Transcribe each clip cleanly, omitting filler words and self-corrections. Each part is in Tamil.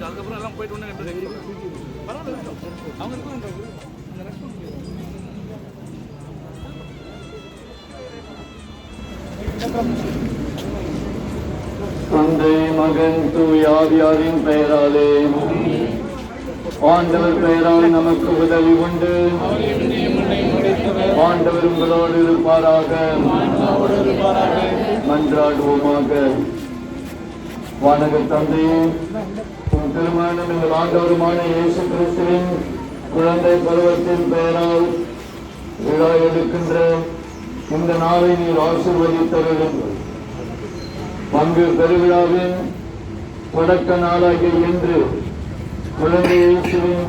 அதுக்கப்புறம் எல்லாம் போயிட்டு ஒன்று பரவாயில்ல அவங்க தந்தை மகன் தூய ஆவியாரின் பெயராலே ஆண்டவர் பெயரால் நமக்கு உதவி உண்டு. ஆண்டவர் உங்களோடு இருப்பாராக. மன்றாடுவோமாக. வானக தந்தையே, உன் திருமணம் எங்கள் ஆண்டவருமான இயேசு கிறிஸ்துவின் குழந்தை பருவத்தின் பெயரால் விழா எடுக்கின்ற இந்த நாளை நீர் ஆசீர்வதித்தவர்கள் பங்கு பெருவிழாவின் தொடக்க நாளாகிய இன்று குழந்தை இயேசுவின்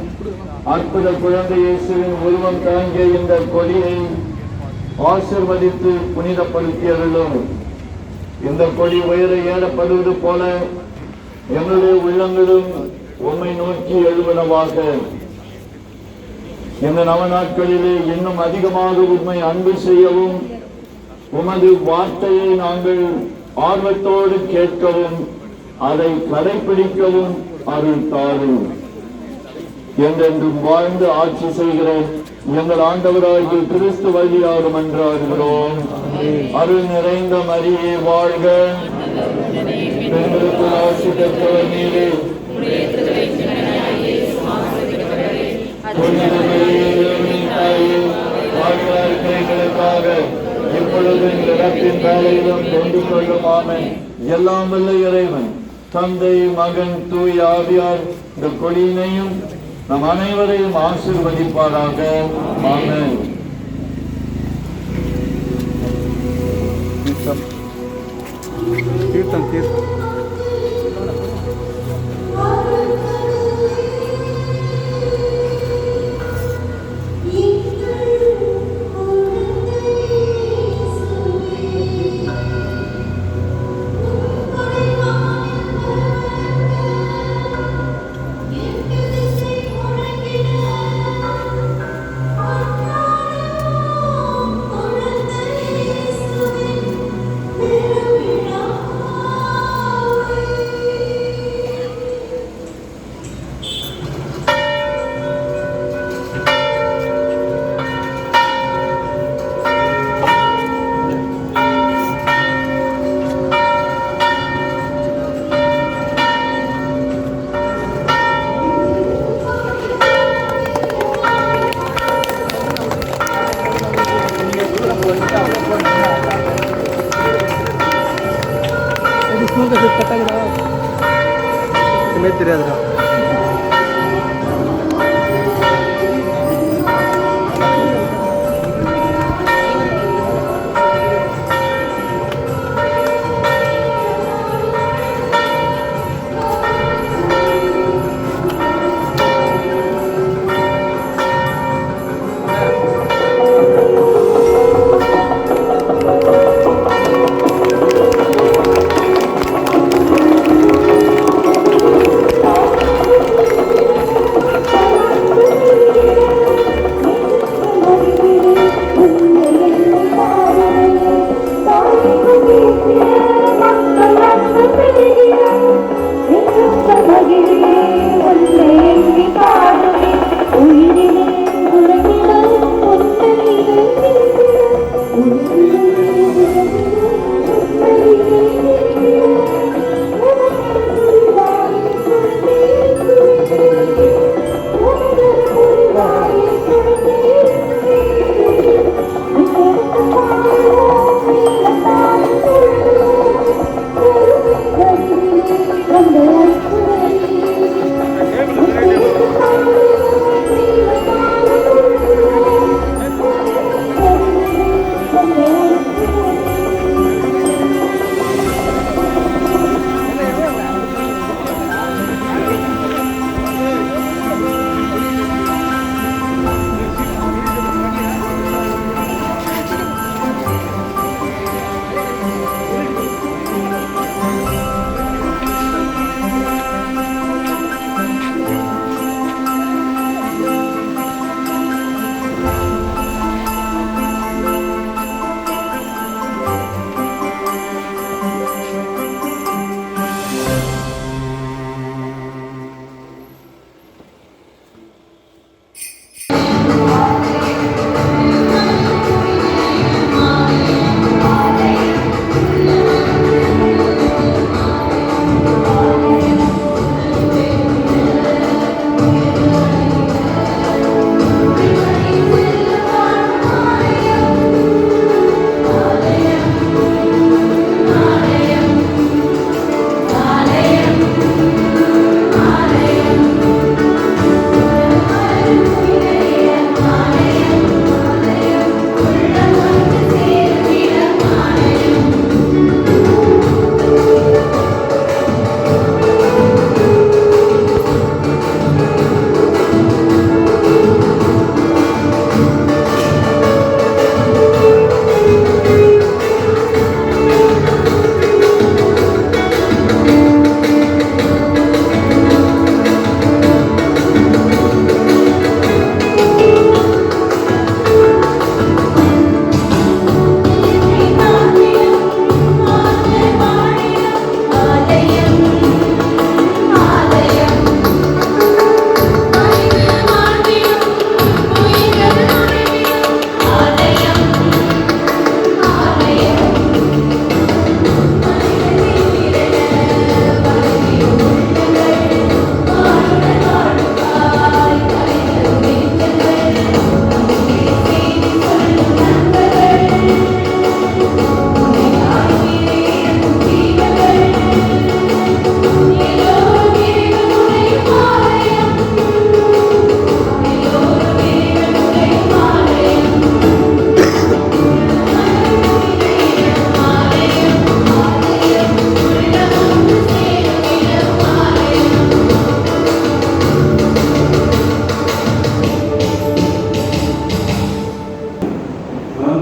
அற்புத குழந்தை இயேசுவின் உருவம் தாங்கிய இந்த கொடியை ஆசீர்வதித்து புனிதப்படுத்தியவர்களும் இந்த கொடி உயர ஏறப்படுவது போல எங்களுடைய உள்ளங்களும் உம்மை நோக்கி எழுவனவாக. இந்த நவநாட்களிலே இன்னும் அதிகமாக உண்மை அன்பு செய்யவும் உமது வார்த்தையை நாங்கள் ஆர்வத்தோடு கேட்கவும் அதை கடைபிடிக்கவும் அருள் தாரும். என்றென்றும் வாழ்ந்து ஆட்சி செய்கிற எங்கள் ஆண்டவராகிய கிறிஸ்து வழியாக மன்றாடுகிறோம். அருள் நிறைந்த மரியே வாழ்க. பெண்களுக்கு ஆட்சி பெற்றவர் நீரே. இப்பொழுது இடத்தின் வேலையிலும் கொண்டு கொள்ளும். ஆமென். எல்லாம் வல்ல இறைவன் தந்தை மகன் தூய ஆவியார் இந்த கொடியினையும் நம் அனைவரையும் ஆசீர்வதிப்பாராக. ஆமென். தீர்த்தம் தீர்த்தம் தெரியாதுடா.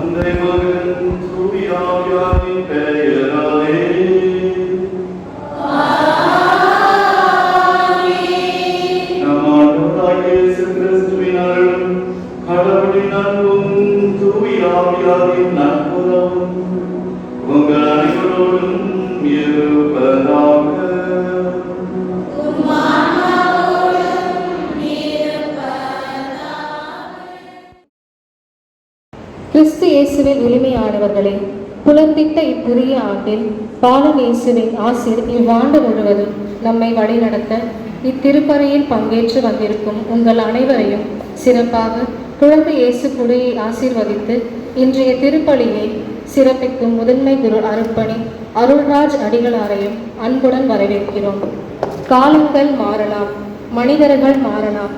தந்தை மகன் தூய ஆவியாரின் பெயராலே. நம் ஆண்டவராகிய இயேசு கிறிஸ்துவின் அருளும் கடவுளின் அன்பும் தூய ஆவியாரின் நட்புறவும் உங்கள் அனைவரோடும் இருப்பதாக. கிறிஸ்து இயேசுவில் எளிமையானவர்களே, புலர்ந்திட்ட இப்புதிய ஆண்டில் பாலன் இயேசுவின் ஆசீர் இவ்வாண்டு முழுவதும் நம்மை வழிநடத்த இத்திருப்பறையில் பங்கேற்று வந்திருக்கும் உங்கள் அனைவரையும் சிறப்பாக குழந்தை இயேசு குடியை ஆசீர்வதித்து இன்றைய திருப்பலியை சிறப்பிக்கும் முதன்மை குரு அருட்பணி அருள்ராஜ் அடிகளாரையும் அன்புடன் வரவேற்கிறோம். காலங்கள் மாறலாம், மனிதர்கள் மாறலாம்,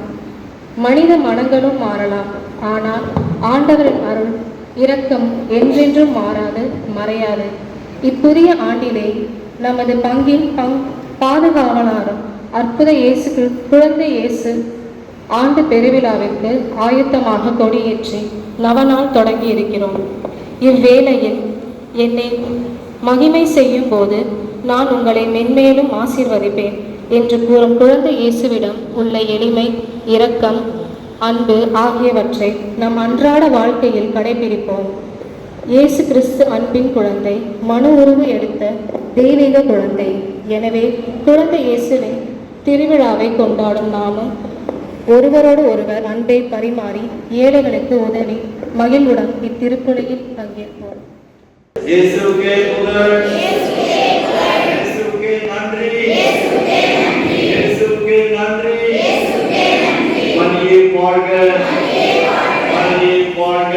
மனித மனங்களும் மாறலாம். ஆனால் ஆண்டவரின் அருள் இரக்கம் என்றென்றும் மாறாது, மறையாது. இப்புதிய ஆண்டிலே நமது பங்கின் பாதுகாவலரும் அற்புத இயேசு குழந்தை இயேசு ஆண்டு பெருவிழாவிற்கு ஆயத்தமாக கொடியேற்றி நவநாள் தொடங்கி இருக்கிறோம். இவ்வேளையில் என்னை மகிமை செய்யும் போது நான் உங்களை மென்மேலும் ஆசீர்வதிப்பேன் என்று கூறும் குழந்தை இயேசுவிடம் உள்ள எளிமை, இரக்கம், அன்பு ஆகியவற்றை நம் அன்றாட வாழ்க்கையில் கடைபிடிப்போம். இயேசு கிறிஸ்து அன்பின் குழந்தை, மனு உருவு எடுத்த தெய்வீக குழந்தை. எனவே குழந்தை இயேசுவின் திருவிழாவை கொண்டாடும் நாமும் ஒருவரோடு ஒருவர் அன்பை பரிமாறி ஏழைகளுக்கு உதவி மகிழ்வுடன் இத்திருப்பலியில் பங்கேற்போம். இயேசுவுக்கே புகழ், இயேசுவுக்கே நன்றி, இயேசுவுக்கே நன்றி. மரியே வாழ்க, மரியே வாழ்க.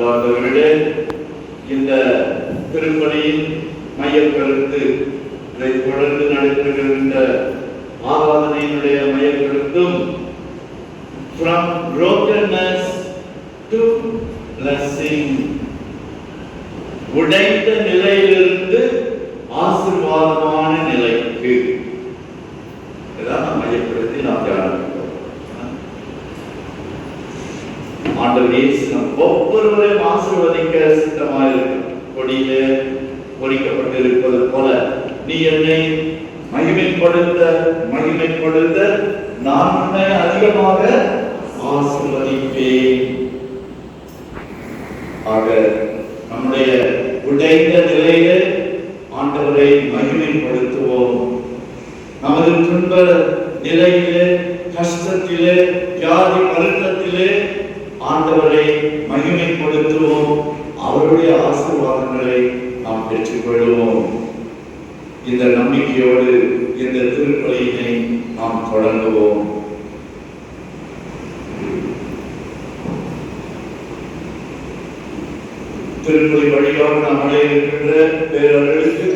பார்ந்தவர்களே, இந்த திருப்பலியின் மையக் கருத்து, இதை தொடர்ந்து நடைபெறுகின்ற ஆராதனையினுடைய மையக் கருத்தும் from brokenness to blessing, உடைந்த நிலையிலிருந்து ஆசீர்வாதமான நிலைக்கு, இதான் நாம் மையப்படுத்தி நாம் தியானிக்கிறோம். ஆண்டவர் இயேசு நம் ஒவ்வொருவரையும் ஆசீர்வதிக்க சித்தமாயிருக்கிறார். கொடியிலே பொறிக்கப்பட்டிருப்பது போல நீ என்னை மகிமைப்படுத்த நான் உன்னை அதிகமாக ஆசீர்வதிப்பேன். ஆக நம்முடைய உடைந்த நிலையிலே ஆண்டவரை மகிமைப்படுத்துவோம். நமது துன்ப நிலையிலே, கஷ்டத்திலே, வியாதி வருத்தத்திலே ஆண்டவரை மகிமைப்படுத்துவோம். அவருடைய ஆசீர்வாதங்களை நாம் பெற்றுக்கொள்வோம். இந்த நம்பிக்கையோடு இந்த திருப்பலியினை நாம் தொடங்குவோம். திருப்பலி வழியாக நாம் அடைய இருக்கின்ற பேரர்களுக்கு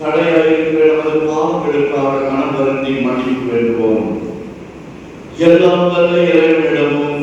தடையாயிருக்கிற நமது பாவங்களுக்காக மனம் வருந்தி மன்னிப்பு வேண்டுவோம். எல்லாம் வல்ல இறைவனிடமும்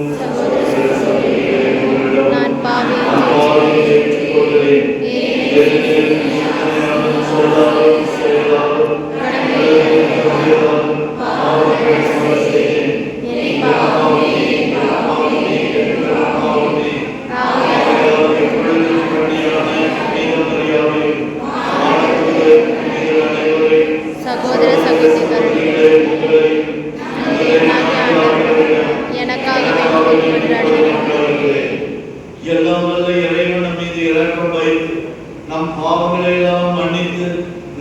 எல்லாம் வல்ல இறைவன் நம் மீது இரக்கம் வைத்து நம் பாவங்களை எல்லாம் மன்னித்து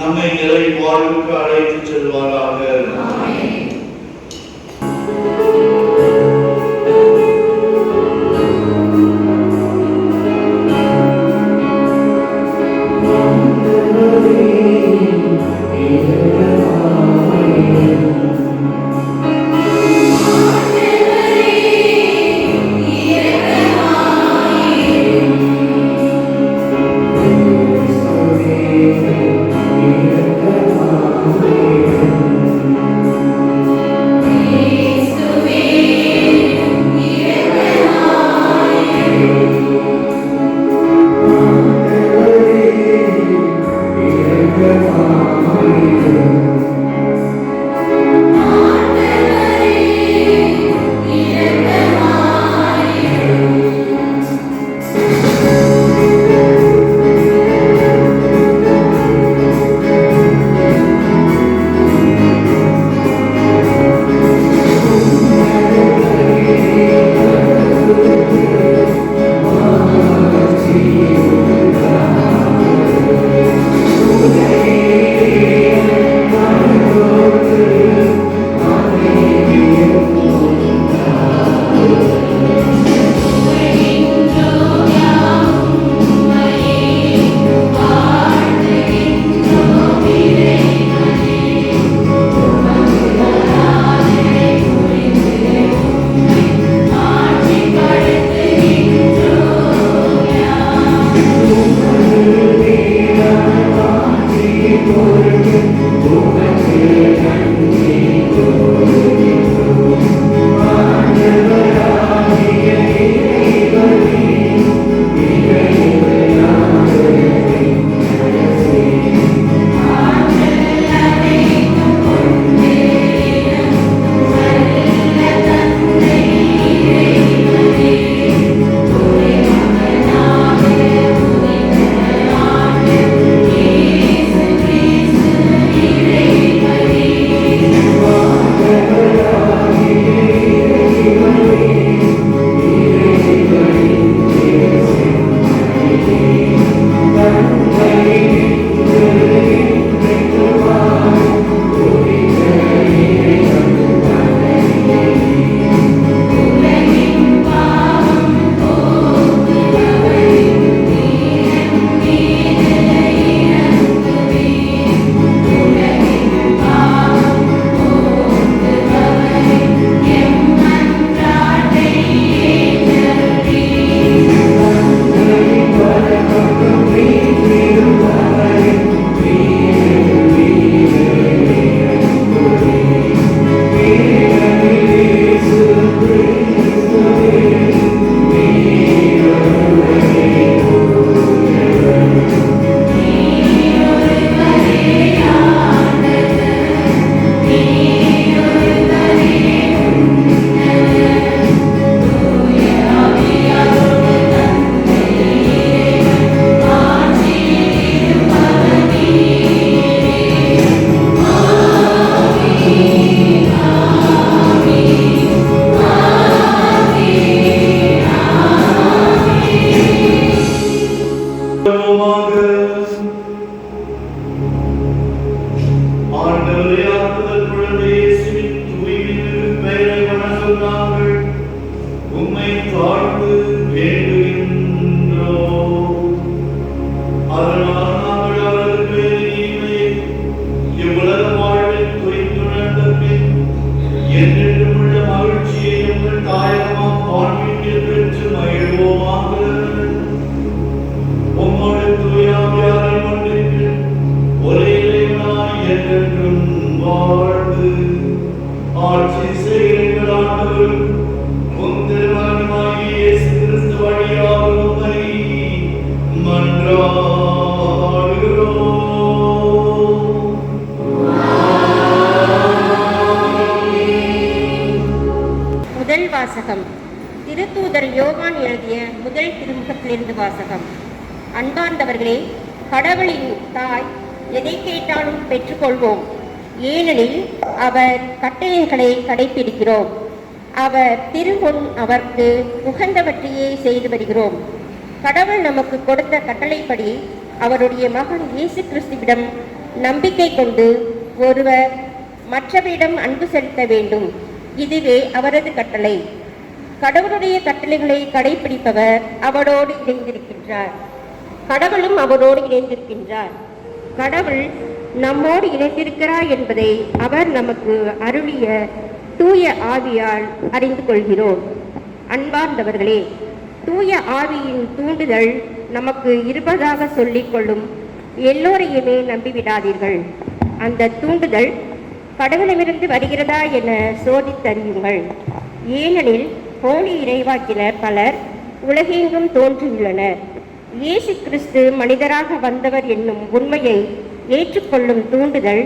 நம்மை நிலை வாழ்வுக்கு அழைத்து செல்வாராக. Amen. வாசகம். திருத்தூதர் யோவான் எழுதிய முதல் திருமுகத்திலிருந்து வாசகம். அன்பார்ந்தவர்களே, கடவுளின் தாய் எதை கேட்டாலும் பெற்றுக்கொள்வோம். ஏனெனில் அவர் கட்டளைகளை கடைபிடிக்கிறோம். அவர் திருமுன் அவருக்கு உகந்தவற்றையே செய்து வருகிறோம். கடவுள் நமக்கு கொடுத்த கட்டளைப்படி அவருடைய மகன் இயேசு கிறிஸ்துவிடம் நம்பிக்கை கொண்டு ஒருவர் மற்றவரிடம் அன்பு செலுத்த வேண்டும். இதுவே அவரது கட்டளை. கடவுளுடைய கட்டளைகளை கடைபிடிப்பவர் அவரோடு இணைந்திருக்கின்றார். கடவுளும் அவரோடு இணைந்திருக்கின்றார். கடவுள் நம்மோடு இணைந்திருக்கிறார் என்பதை அவர் நமக்கு அருளிய தூய ஆவியால் அறிந்து கொள்கிறோம். அன்பார்ந்தவர்களே, தூய ஆவியின் தூண்டுதல் நமக்கு இருப்பதாக சொல்லிக் கொள்ளும் எல்லோரையுமே நம்பிவிடாதீர்கள். அந்த தூண்டுதல் கடவுளிடமிருந்து வருகிறதா என சோதித்தறியுங்கள். ஏனெனில் போலி இறைவாக்கினர் பலர் உலகெங்கும் தோன்றியுள்ளனர். இயேசு கிறிஸ்து மனிதராக வந்தவர் என்னும் உண்மையை ஏற்றுக்கொள்ளும் தூண்டுதல்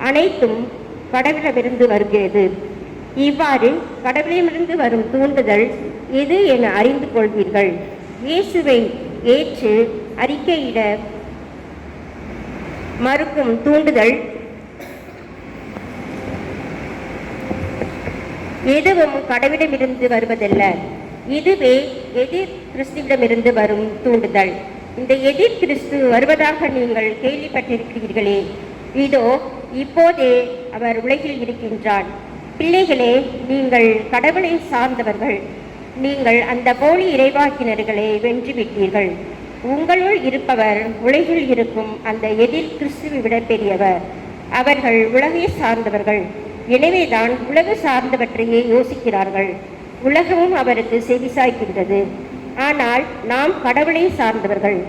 அனைத்தும் கடவுளிடமிருந்து வருகிறது. இவ்வாறு கடவுளிடமிருந்து வரும் தூண்டுதல் எது என அறிந்து கொள்வீர்கள். இயேசுவை ஏற்று அறிக்கையிட மறுக்கும் தூண்டுதல் எதுவும் கடவுளிடமிருந்து வருவதல்ல. இதுவே எதிர் கிறிஸ்துவிடமிருந்து வரும் தூண்டுதல். இந்த எதிர் கிறிஸ்து வருவதாக நீங்கள் கேள்விப்பட்டிருக்கிறீர்களே, இதோ இப்போதே அவர் உலகில் இருக்கின்றார். பிள்ளைகளே, நீங்கள் கடவுளை சார்ந்தவர்கள். நீங்கள் அந்த போலி இறைவாக்கினர்களை வென்றுவிட்டீர்கள். உங்களுள் இருப்பவர் உலகில் இருக்கும் அந்த எதிர் கிறிஸ்துவை விட பெரியவர். அவர்கள் உலகை சார்ந்தவர்கள், எனவேதான் உலக சார்ந்தவற்றையே யோசிக்கிறார்கள். உலகமும் அவருக்கு செவிசாய்க்கின்றது. ஆனால் நாம் கடவுளை சார்ந்தவர்கள்.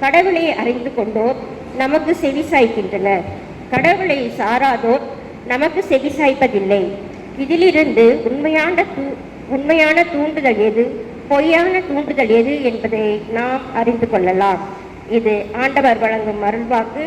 கடவுளை அறிந்து கொண்டோர் நமக்கு செவிசாய்க்கின்றனர். கடவுளை சாராதோர் நமக்கு செவிசாய்ப்பதில்லை. இதிலிருந்து உண்மையான தூண்டுதல் எது, பொய்யான தூண்டுதல் எது என்பதை நாம் அறிந்து கொள்ளலாம். இது ஆண்டவர் வழங்கும் அருள்வாக்கு.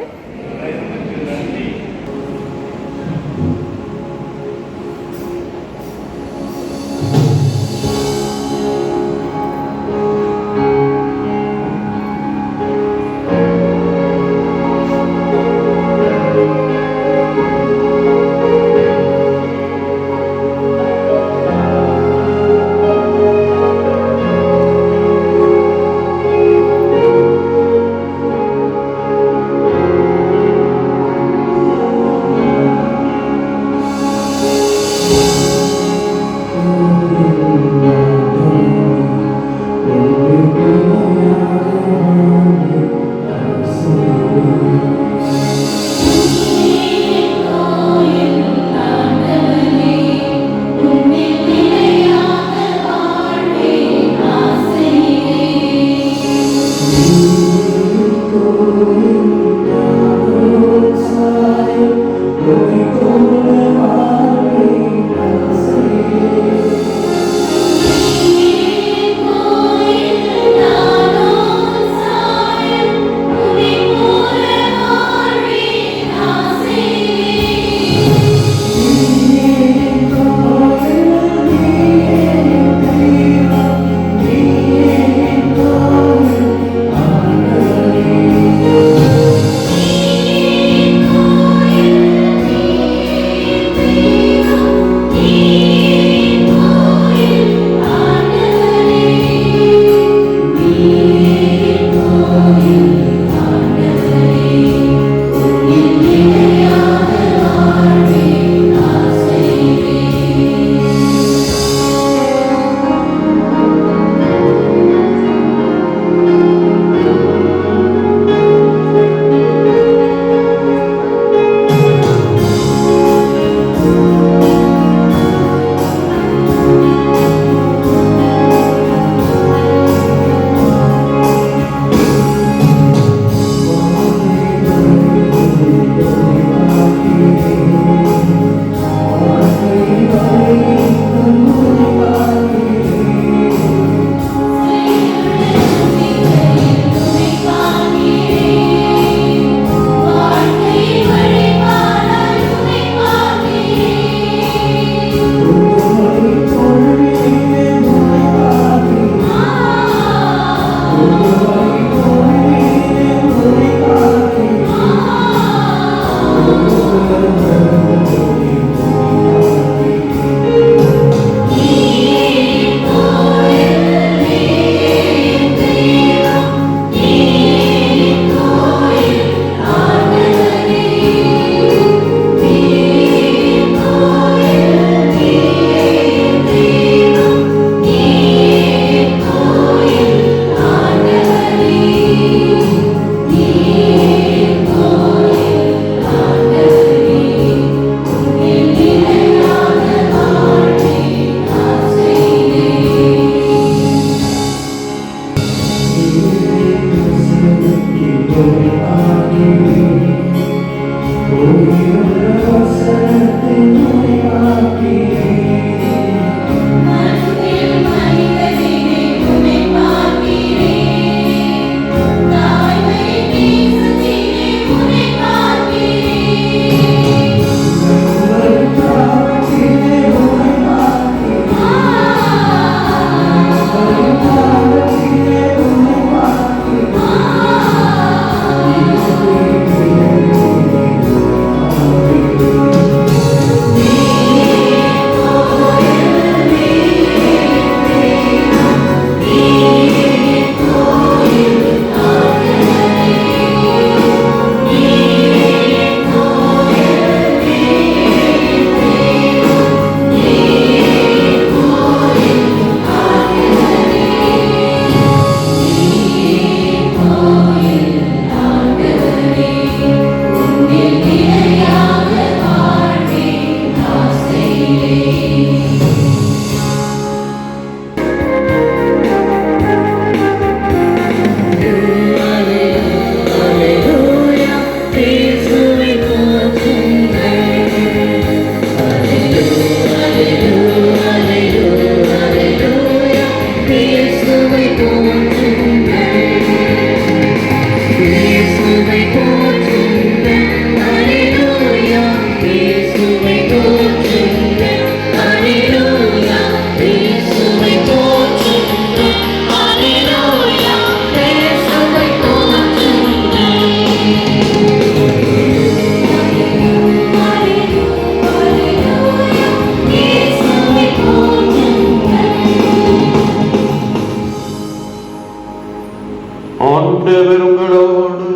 ஆண்டவர் உங்களோடு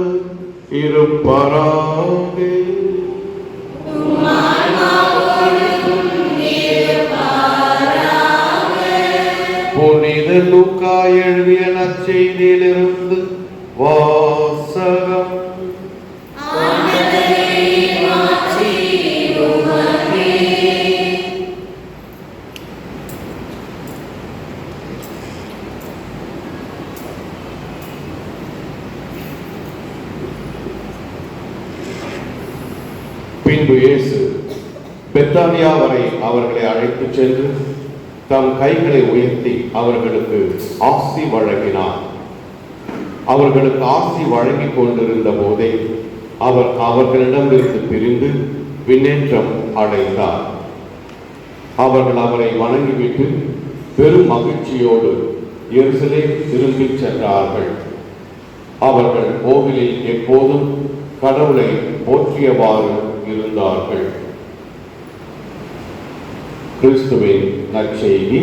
இருப்பாராக. புனித லூக்கா எழுதிய நற்செய்தியிலிருந்து வாசகம். பின்பு இயேசு பெத்தானியா வரை அவர்களை அழைத்துச் சென்று தம் கைகளை உயர்த்தி அவர்களுக்கு ஆசி வழங்கினார். அவர்களுக்கு ஆசி வழங்கிக் கொண்டிருந்த போதே அவர் அவர்களிடமிருந்து பிரிந்து விண்ணேற்றம் அடைந்தார். அவர்கள் அவரை வணங்கிவிட்டு பெரும் மகிழ்ச்சியோடு எருசலேம் திரும்பிச் சென்றார்கள். அவர்கள் கோவிலில் எப்போதும் கடவுளை போற்றியவாறு இருந்தார்கள். கிறிஸ்துவின் நற்செய்தி.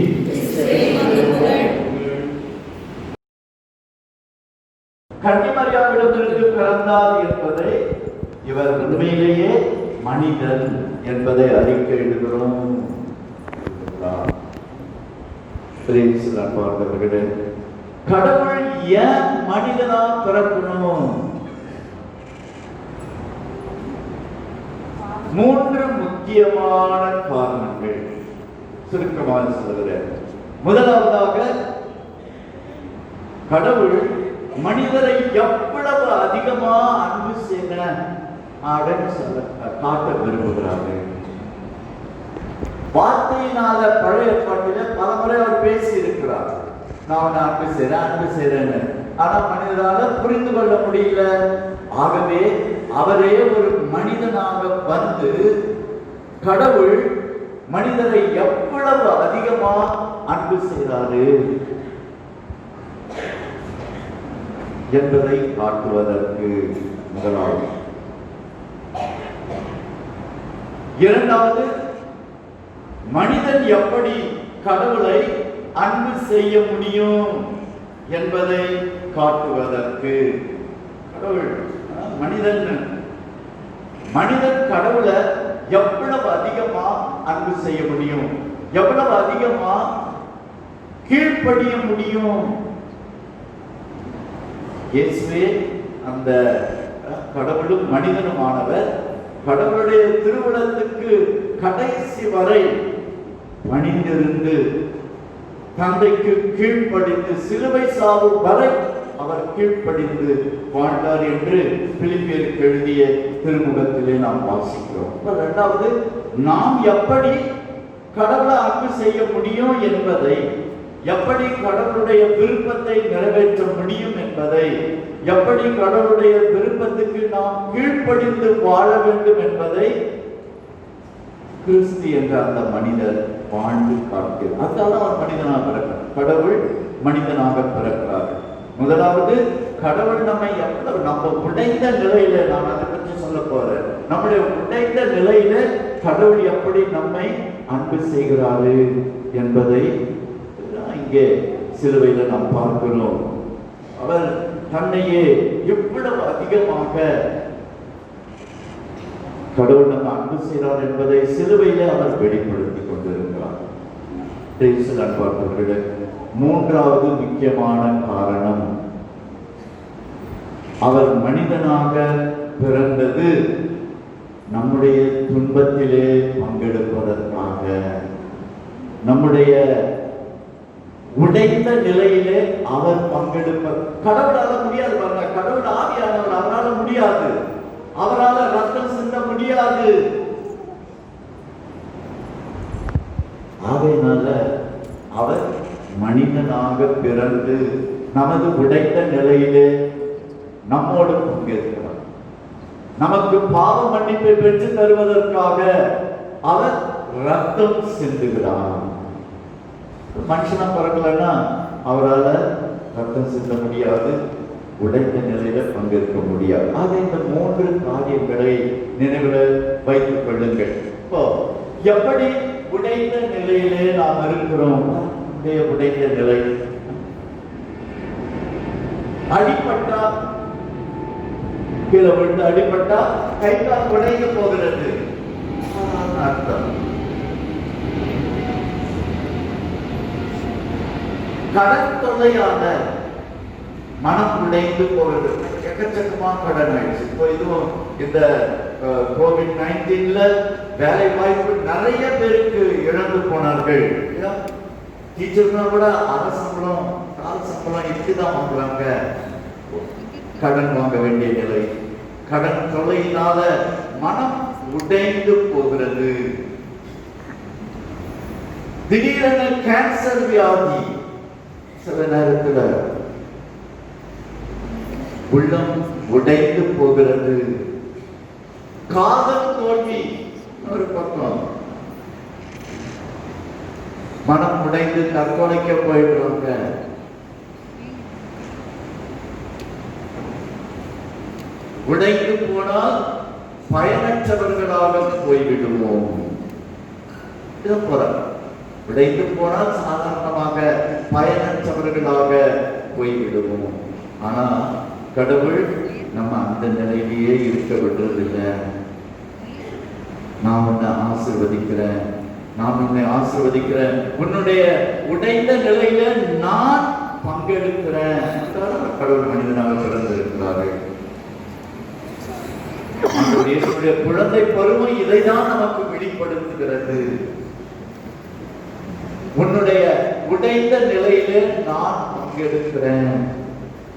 கன்னிமரியாவிடமிருந்து பிறந்தார் என்பதை இவர் உண்மையிலேயே மனிதன் என்பதை அறிக்கையிடுகிறோம். கடவுள் ஏன் மனிதனா பிறக்கணும்? 3 முக்கியமான காரணங்கள் சுருக்கமாக சொல்கிறேன். முதலாவதாக, கடவுள் மனிதரை எவ்வளவு அதிகமா அன்பு செய்ய காட்ட விரும்புகிறார்கள். வார்த்தையினால பழைய பாட்டில பல முறை அவர் பேசி இருக்கிறார், நான் அன்பு செய்றேன்னு. ஆனா மனிதரால புரிந்து கொள்ள முடியல. ஆகவே அவரே ஒரு மனிதனாக வந்து கடவுள் மனிதரை எவ்வளவு அதிகமா அன்பு செய்கிறாரு என்பதை காட்டுவதற்கு முதலாவது. இரண்டாவது, மனிதன் எப்படி கடவுளை அன்பு செய்ய முடியும் என்பதை காட்டுவதற்கு. கடவுள் மனிதன் கடவுளை எவ்வளவு அதிகமா அன்பு செய்ய முடியும், எவ்வளவு அதிகமா கீழ்ப்படிய முடியும். இயேசுவே அந்த கடவுளும் மனிதனுமானவர் கடவுளுடைய திருவுளத்துக்கு கடைசி வரை பணிந்திருந்து தந்தைக்கு கீழ்ப்படிந்து சிலுவை சாவு வரை அவர் கீழ்ப்படிந்து வாழ்ந்தார் என்று பிலிப்பியருக்கு எழுதிய திருமுகத்திலே நாம் வாசிக்கிறோம். இரண்டாவது, நாம் எப்படி கடவுளை அன்பு செய்ய முடியும் என்பதை, எப்படி கடவுளுடைய விருப்பத்தை நிறைவேற்ற முடியும் என்பதை, எப்படி கடவுளுடைய விருப்பத்துக்கு நாம் கீழ்ப்படிந்து வாழ வேண்டும் என்பதை கிறிஸ்து என்ற அந்த மனிதர் வாழ்ந்து காட்டுகிறார். அதனால அவர் மனிதனாக பிறக்கிறார். கடவுள் மனிதனாக பிறக்கிறார். முதலாவது, கடவுள் நம்மை எவ்வளவு நம்ம உடைந்த நிலையில, நான் அதை பற்றி சொல்ல போறேன். நம்முடைய உடைந்த நிலையில கடவுள் எப்படி நம்மை அன்பு செய்கிறாரு என்பதை இங்கே சிலுவையில நாம் பார்க்கிறோம். அவர் தன்னையே எவ்வளவு அதிகமாக கடவுள் நம்ம அன்பு செய்கிறார் என்பதை சிலுவையில அவர் வெளிப்படுத்திக் கொண்டிருக்கிறார். அன்பார்ந்தவர்களே, மூன்றாவது முக்கியமான காரணம், அவர் மனிதனாக பிறந்தது நம்முடைய துன்பத்திலே பங்கெடுப்பதற்காக. நம்முடைய உடைந்த நிலையிலே அவர் பங்கெடுப்பார். கடவுளால முடியாது பாருங்க. கடவுள் ஆவியானவர், அவரால் முடியாது. அவரால் ரத்தம் சிந்த முடியாது. ஆகையினால அவர் மனிதனாக பிறந்து நமது உடைந்த நிலையிலே நம்மோடு பங்கேற்கிறார். நமக்கு பாவ மன்னிப்பை பெற்று தருவதற்காக அவர் ரத்தம் சிந்துகிறார். மனுஷனா பிறக்கலன்னா அவரால் ரத்தம் சிந்த முடியாது, உடைந்த நிலையில பங்கேற்க முடியாது. ஆக இந்த 3 காரியங்களை நினைவில் வைத்துக் கொள்ளுங்கள். இப்போ எப்படி உடைந்த நிலையிலே நாம் இருக்கிறோம்? உடைந்த நிலை அடிபட்டா, கீழே விழுந்து அடிபட்டா கை கால் உடைந்து போகிறது அர்த்தம். கடன் தொல்லையான மனம் உடைந்து போகிறது. எக்கச்சக்கமா கடன் ஆயிடுச்சு. இப்போ இதுவும் இந்த COVID-19 வேலை வாய்ப்பு நிறைய பேருக்கு இழந்து போனார்கள். டீச்சர்னா கூட அரை சம்பளம் கால் சம்பளம் இப்படிதான் வாங்குறாங்க. கடன் வாங்க வேண்டிய நிலை, கடன் தொல்லையினால மனம் உடைந்து போகிறது. திடீரென கேன்சர் வியாதி, சில நேரத்தில் உள்ளம் உடைந்து போகிறது. காதல் தோல்வி ஒரு பக்கம், மனம் உடைந்து தற்கொலைக்க போயிடுவாங்க. உடைந்து போனால் பயனற்றவர்களாக போய்விடுவோம். உடைந்து போனால் சாதாரணமாக பயனற்றவர்களாக போய்விடுவோம். ஆனா கடவுள் நம்ம அந்த நிலையிலேயே இருக்க விடுறதில்லை. நான் உன்னை ஆசீர்வதிக்கிறேன், நான் உன்னை ஆசீர்வதிக்கிறேன், உன்னுடைய உடைந்த நிலையில நான் பங்கெடுக்கிறேன். கடவுள் மனிதனாக பிறந்திருக்கிறார்கள். குழந்தை பருவம் இதைதான் நமக்கு வெளிப்படுத்துகிறது. உன்னுடைய உடைந்த நிலையிலே நான் பங்கெடுக்கிறேன்,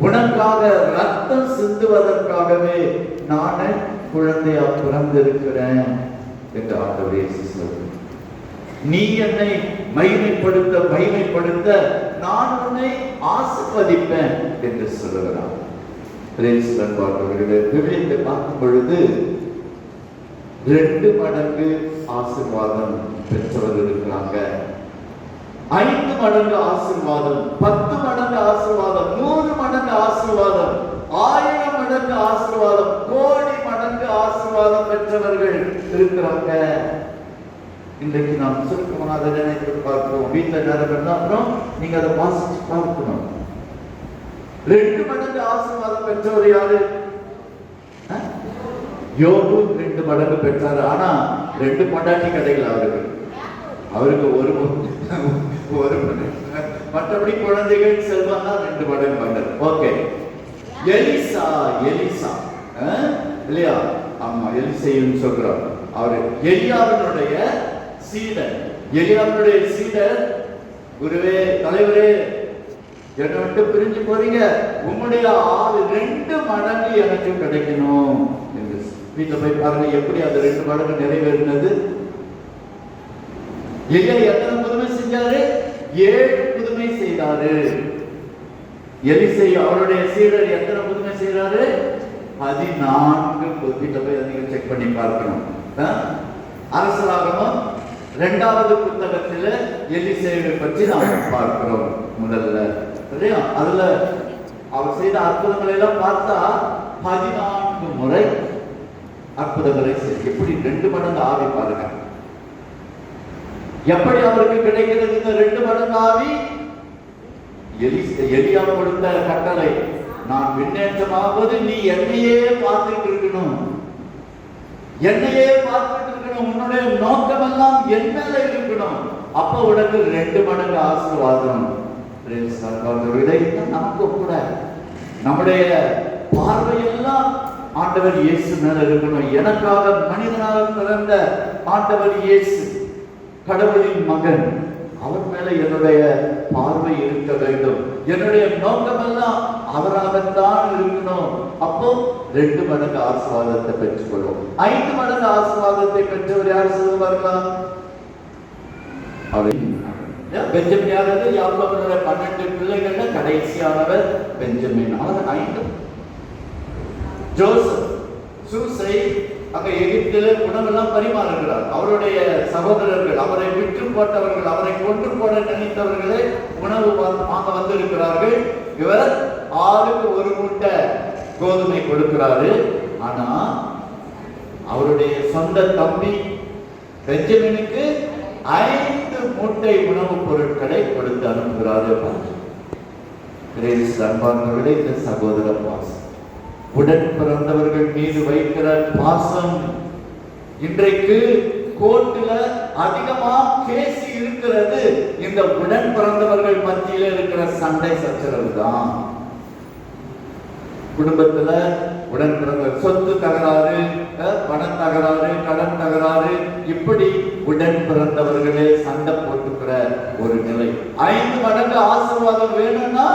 உனக்காக ரத்தம் சிந்துவதற்காகவே நான் குழந்தையா பிறந்திருக்கிறேன் என்று ஆண்டவர் இயேசு சொல்றார். நீ என்னை மகிமைப்படுத்த நான் உன்னை ஆசீர்வதிப்பேன் என்று சொல்லுகிறார். விவிலியத்தை பார்க்கும் பொழுது 2 மடங்கு ஆசீர்வாதம் பெற்றவர்கள் இருக்கிறாங்க. 5 மடங்கு ஆசீர்வாதம், 10 மடங்கு ஆசீர்வாதம், 100 மடங்கு ஆசீர்வாதம், 1000 மடங்கு ஆசீர்வாதம், கோடி மடங்கு ஆசீர்வாதம் பெற்றவர்கள் இருக்கிறாங்க. இன்றைக்கு நாம் சுருக்கமாக அதை நினைத்து பார்க்கிறோம். வீட்டில் நேரம் இருந்தா அப்புறம் நீங்க அதை வாசிச்சு பார்க்கணும். 2 மடங்கு ஆசீர்வாதம் பெற்றவர் யாரு? யோபு 2 மடங்கு பெற்றாரு. ஆனா 2 பொண்டாட்டி கிடைக்கல அவருக்கு ஒரு மற்றபடி குழந்தைகள் செல்வாங்க 2 மடங்கு பண்ணது. ஓகே. எலிசா இல்லையா? ஆமா, எலிசைன்னு சொல்றோம். அவரு எலியாவினுடைய சீடர். குருவே, தலைவரே, என்னை விட்டு பிரிஞ்சு போறீங்க, உங்களுடைய ஆள் 2 மடங்கு எனக்கு கிடைக்கணும் என்று வீட்டில் போய் பாருங்க எப்படி அந்த 2 மடங்கு நிறைவேறினது. எலியா எத்தனை புதுமை செஞ்சாரு? 7 புதுமை செய்தாரு. எலிசை அவருடைய சீடர் எத்தனை புதுமை செய்யறாரு? 14. வீட்டில் போய் நீங்க செக் பண்ணி பார்க்கணும். அரசராகமம் 2வது புத்தகத்தில் எலிசேவை பற்றி நாம் பார்க்கிறோம். முதல்ல அதுல அவர் செய்த அற்புதங்களை எல்லாம் பார்த்தா 14 முறை அற்புதங்களை செய்ய. எப்படி 2 மடங்கு ஆவி பாருங்க. எப்படி அவருக்கு கிடைக்கிறது இந்த 2 மடங்கு ஆவி? எலியா கொடுத்த கட்டளை, நான் விண்ணேற்றமாவது நீ என்னையே பார்த்துட்டு இருக்கணும், உன்னுடைய நோக்கம் எல்லாம் என் மேல இருக்கணும். அப்ப உனக்கு 2 மடங்கு ஆசீர்வாதம். நமக்கு கூட நம்முடைய பார்வையெல்லாம் ஆண்டவர் இயேசு மேல இருக்கணும். எனக்காக மனிதனாக பிறந்த ஆண்டவர் இயேசு, கடவுளின் மகன், அவர் மேல என்னுடைய பார்வை இருக்க வேண்டும். என்னுடைய நோக்கம் எல்லாம் அவராகத்தான் இருக்கணும். அப்போ 2 மடங்கு ஆசீர்வாதத்தை பெற்றுக்கொள்வோம். 5 மடங்கு ஆசீர்வாதத்தை பெற்றவர் யார் சொல்லுவார்களா? பெஞ்சமின். யாராவது யாக்கோபுடைய 12 பிள்ளைகள்ல கடைசியானவர் பெஞ்சமின். அவர் 5. ஜோசப் சூசை அங்க எகிப்திலே உணவெல்லாம் பரிமாறுகிறார். அவருடைய சகோதரர்கள், அவரை விற்று போட்டவர்கள், அவரை கொண்டு போட நினைத்தவர்களே உணவு வாங்க வந்திருக்கிறார்கள். இவர் 6க்கு 1 மூட்டை கோதுமை கொடுக்கிறாரு. ஆனா அவருடைய சொந்த தம்பி பெஞ்சமினுக்கு 5 மூட்டை உணவுப் பொருட்களை கொடுத்து அனுப்புகிறாரு. அன்பானவர்களே, இந்த சகோதர பாசம், உடன் பிறந்தவர்கள் மீது வைக்கிற பாசம் இன்றைக்கு கோர்ட்டுல அதிகமா கேஸ் இருக்கிறது. இந்த உடன் பிறந்தவர்கள் மத்தியில இருக்கிற சண்டை சச்சரவு தான். குடும்பத்துல உடன் பிறந்த சொத்து தகராறு, பணம் தகராறு, கடன் தகராறு, இப்படி உடன் பிறந்தவர்களே சண்டை போட்டுக்கிற ஒரு நிலை. 5 மடங்கு ஆசீர்வாதம் வேணும்னா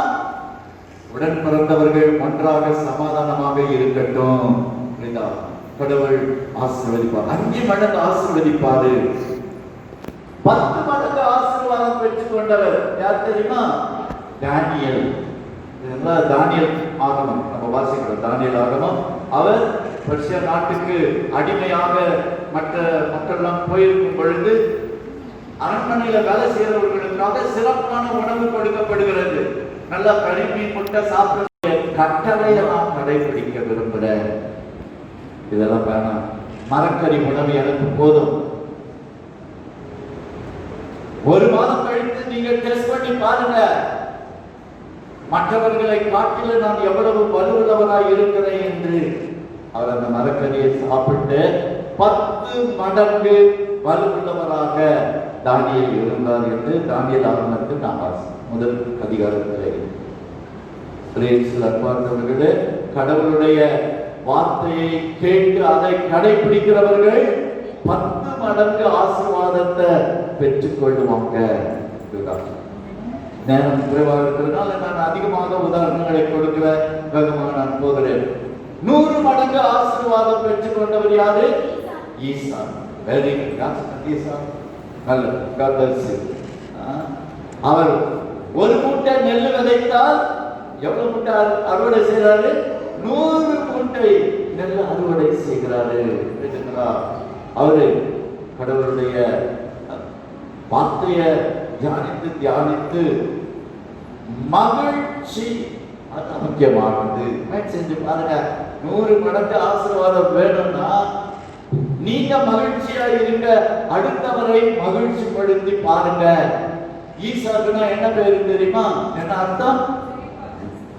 உடன் பிறந்தவர்கள் ஒன்றாக சமாதானமாக இருக்கட்டும். கடவுள் ஆசீர்வதிப்பார். 5 மடங்கு ஆசீர்வதிப்பாரு. 10 மடங்கு ஆசீர்வாதம் பெற்றுக் கொண்டவர் யார் தெரியுமா? தானியேல். தானியேல் ஆகமம் நம்ம வாசிக்கிறோம். தானியேல் ஆகமம். அவர் பெர்சியா நாட்டுக்கு அடிமையாக மற்ற மக்கள்லாம் போயிருக்கும் பொழுது அரண்மனையில வேலை செய்யறவர்களுக்காக சிறப்பான உணவு கொடுக்கப்படுகிறது. நல்லா கறி மீன் முட்டை சாப்பிட கட்டளையை நான் கடைபிடிக்க விரும்புறேன். இதெல்லாம் வேணாம், மரக்கறி உணவு எனக்கு போதும். 1 மாதம் கழித்து நீங்க டெஸ்ட் பண்ணி பாருங்க, மற்றவர்களை காட்டில நான் எவ்வளவு வலுவுள்ளவராய் இருக்கிறேன் என்று. அவர் அந்த மரக்கறியை சாப்பிட்டு 10 மடங்கு வலுவுள்ளவராக தானியேல் இருந்தார் என்று தானியேல் ஆகமத்தில் நாம் முதல் அதிகாரத்திலே. அன்பார்ந்தவர்களே, கடவுளுடைய வார்த்தையை கேட்டு அதை கடைபிடிக்கிறவர்கள் 10 மடங்கு ஆசீர்வாதத்தை பெற்றுக் கொள்ளுவாங்க. நேரம் குறைவாக இருக்கிறதுனால நான் அதிகமாக உதாரணங்களை கொடுக்கிற வேகமாக நான் போகிறேன். 100 மடங்கு ஆசீர்வாதம் பெற்றுக் கொண்டவர் யாரு? ஈசா. Very good. ஈசா அவர் ஒரு மூட்டை நெல் விதைத்தால் எவ்வளவு மூட்டை அறுவடை செய்கிறாரு? 100 மூட்டை நெல் அறுவடை செய்கிறாரு. அவரு கடவுளுடைய வார்த்தையை தியானித்து தியானித்து மகிழ்ச்சி, அது முக்கியமானது. செஞ்சு பாருங்க. 100 மடங்கு ஆசீர்வாதம் வேணும்னா நீங்க மகிழ்ச்சியா இருங்க, அடுத்தவரை மகிழ்ச்சி படுத்தி பாருங்க. ஈசாக்குனா என்ன பேரு தெரியுமா? என்ன அர்த்தம்?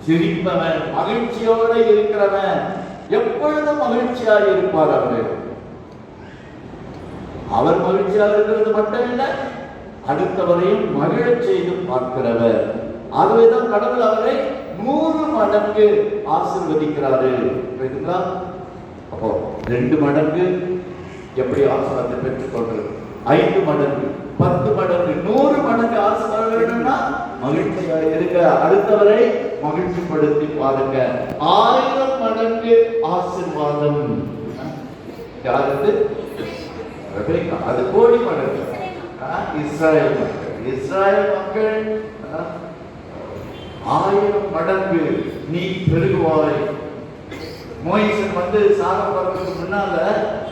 சிரிப்பவன், மகிழ்ச்சியோட இருக்கிறவன், எப்பொழுதும் மகிழ்ச்சியா இருப்பார். அவர் மகிழ்ச்சியா இருக்கிறது மட்டும் இல்லை, அடுத்தவரையும் மகிழச் செய்து பார்க்கிறவர். ஆகவேதான் கடவுள் அவரை 100 மடங்கு ஆசீர்வதிக்கிறாரு. அப்போ 2 மடங்கு எப்படி ஆசீர்வாதத்தை பெற்றுக் கொள்றது? 5 மடங்கு, 10 மடங்கு, 100 மடங்கு ஆசீர்வாதம் வேணும்னா மகிழ்ச்சியா இருக்க, அடுத்தவரை மகிழ்ச்சிப்படுத்தி பாருங்க. 1000 மடங்கு ஆசீர்வாதம் யாருக்கு? அது கோடி மடங்கு. இஸ்ராயல் மக்கள், இஸ்ராயல் மக்கள் 1000 மடங்கு நீ பெருகுவாய். மோயிசன் சாகம் பார்ப்பதற்கு முன்னால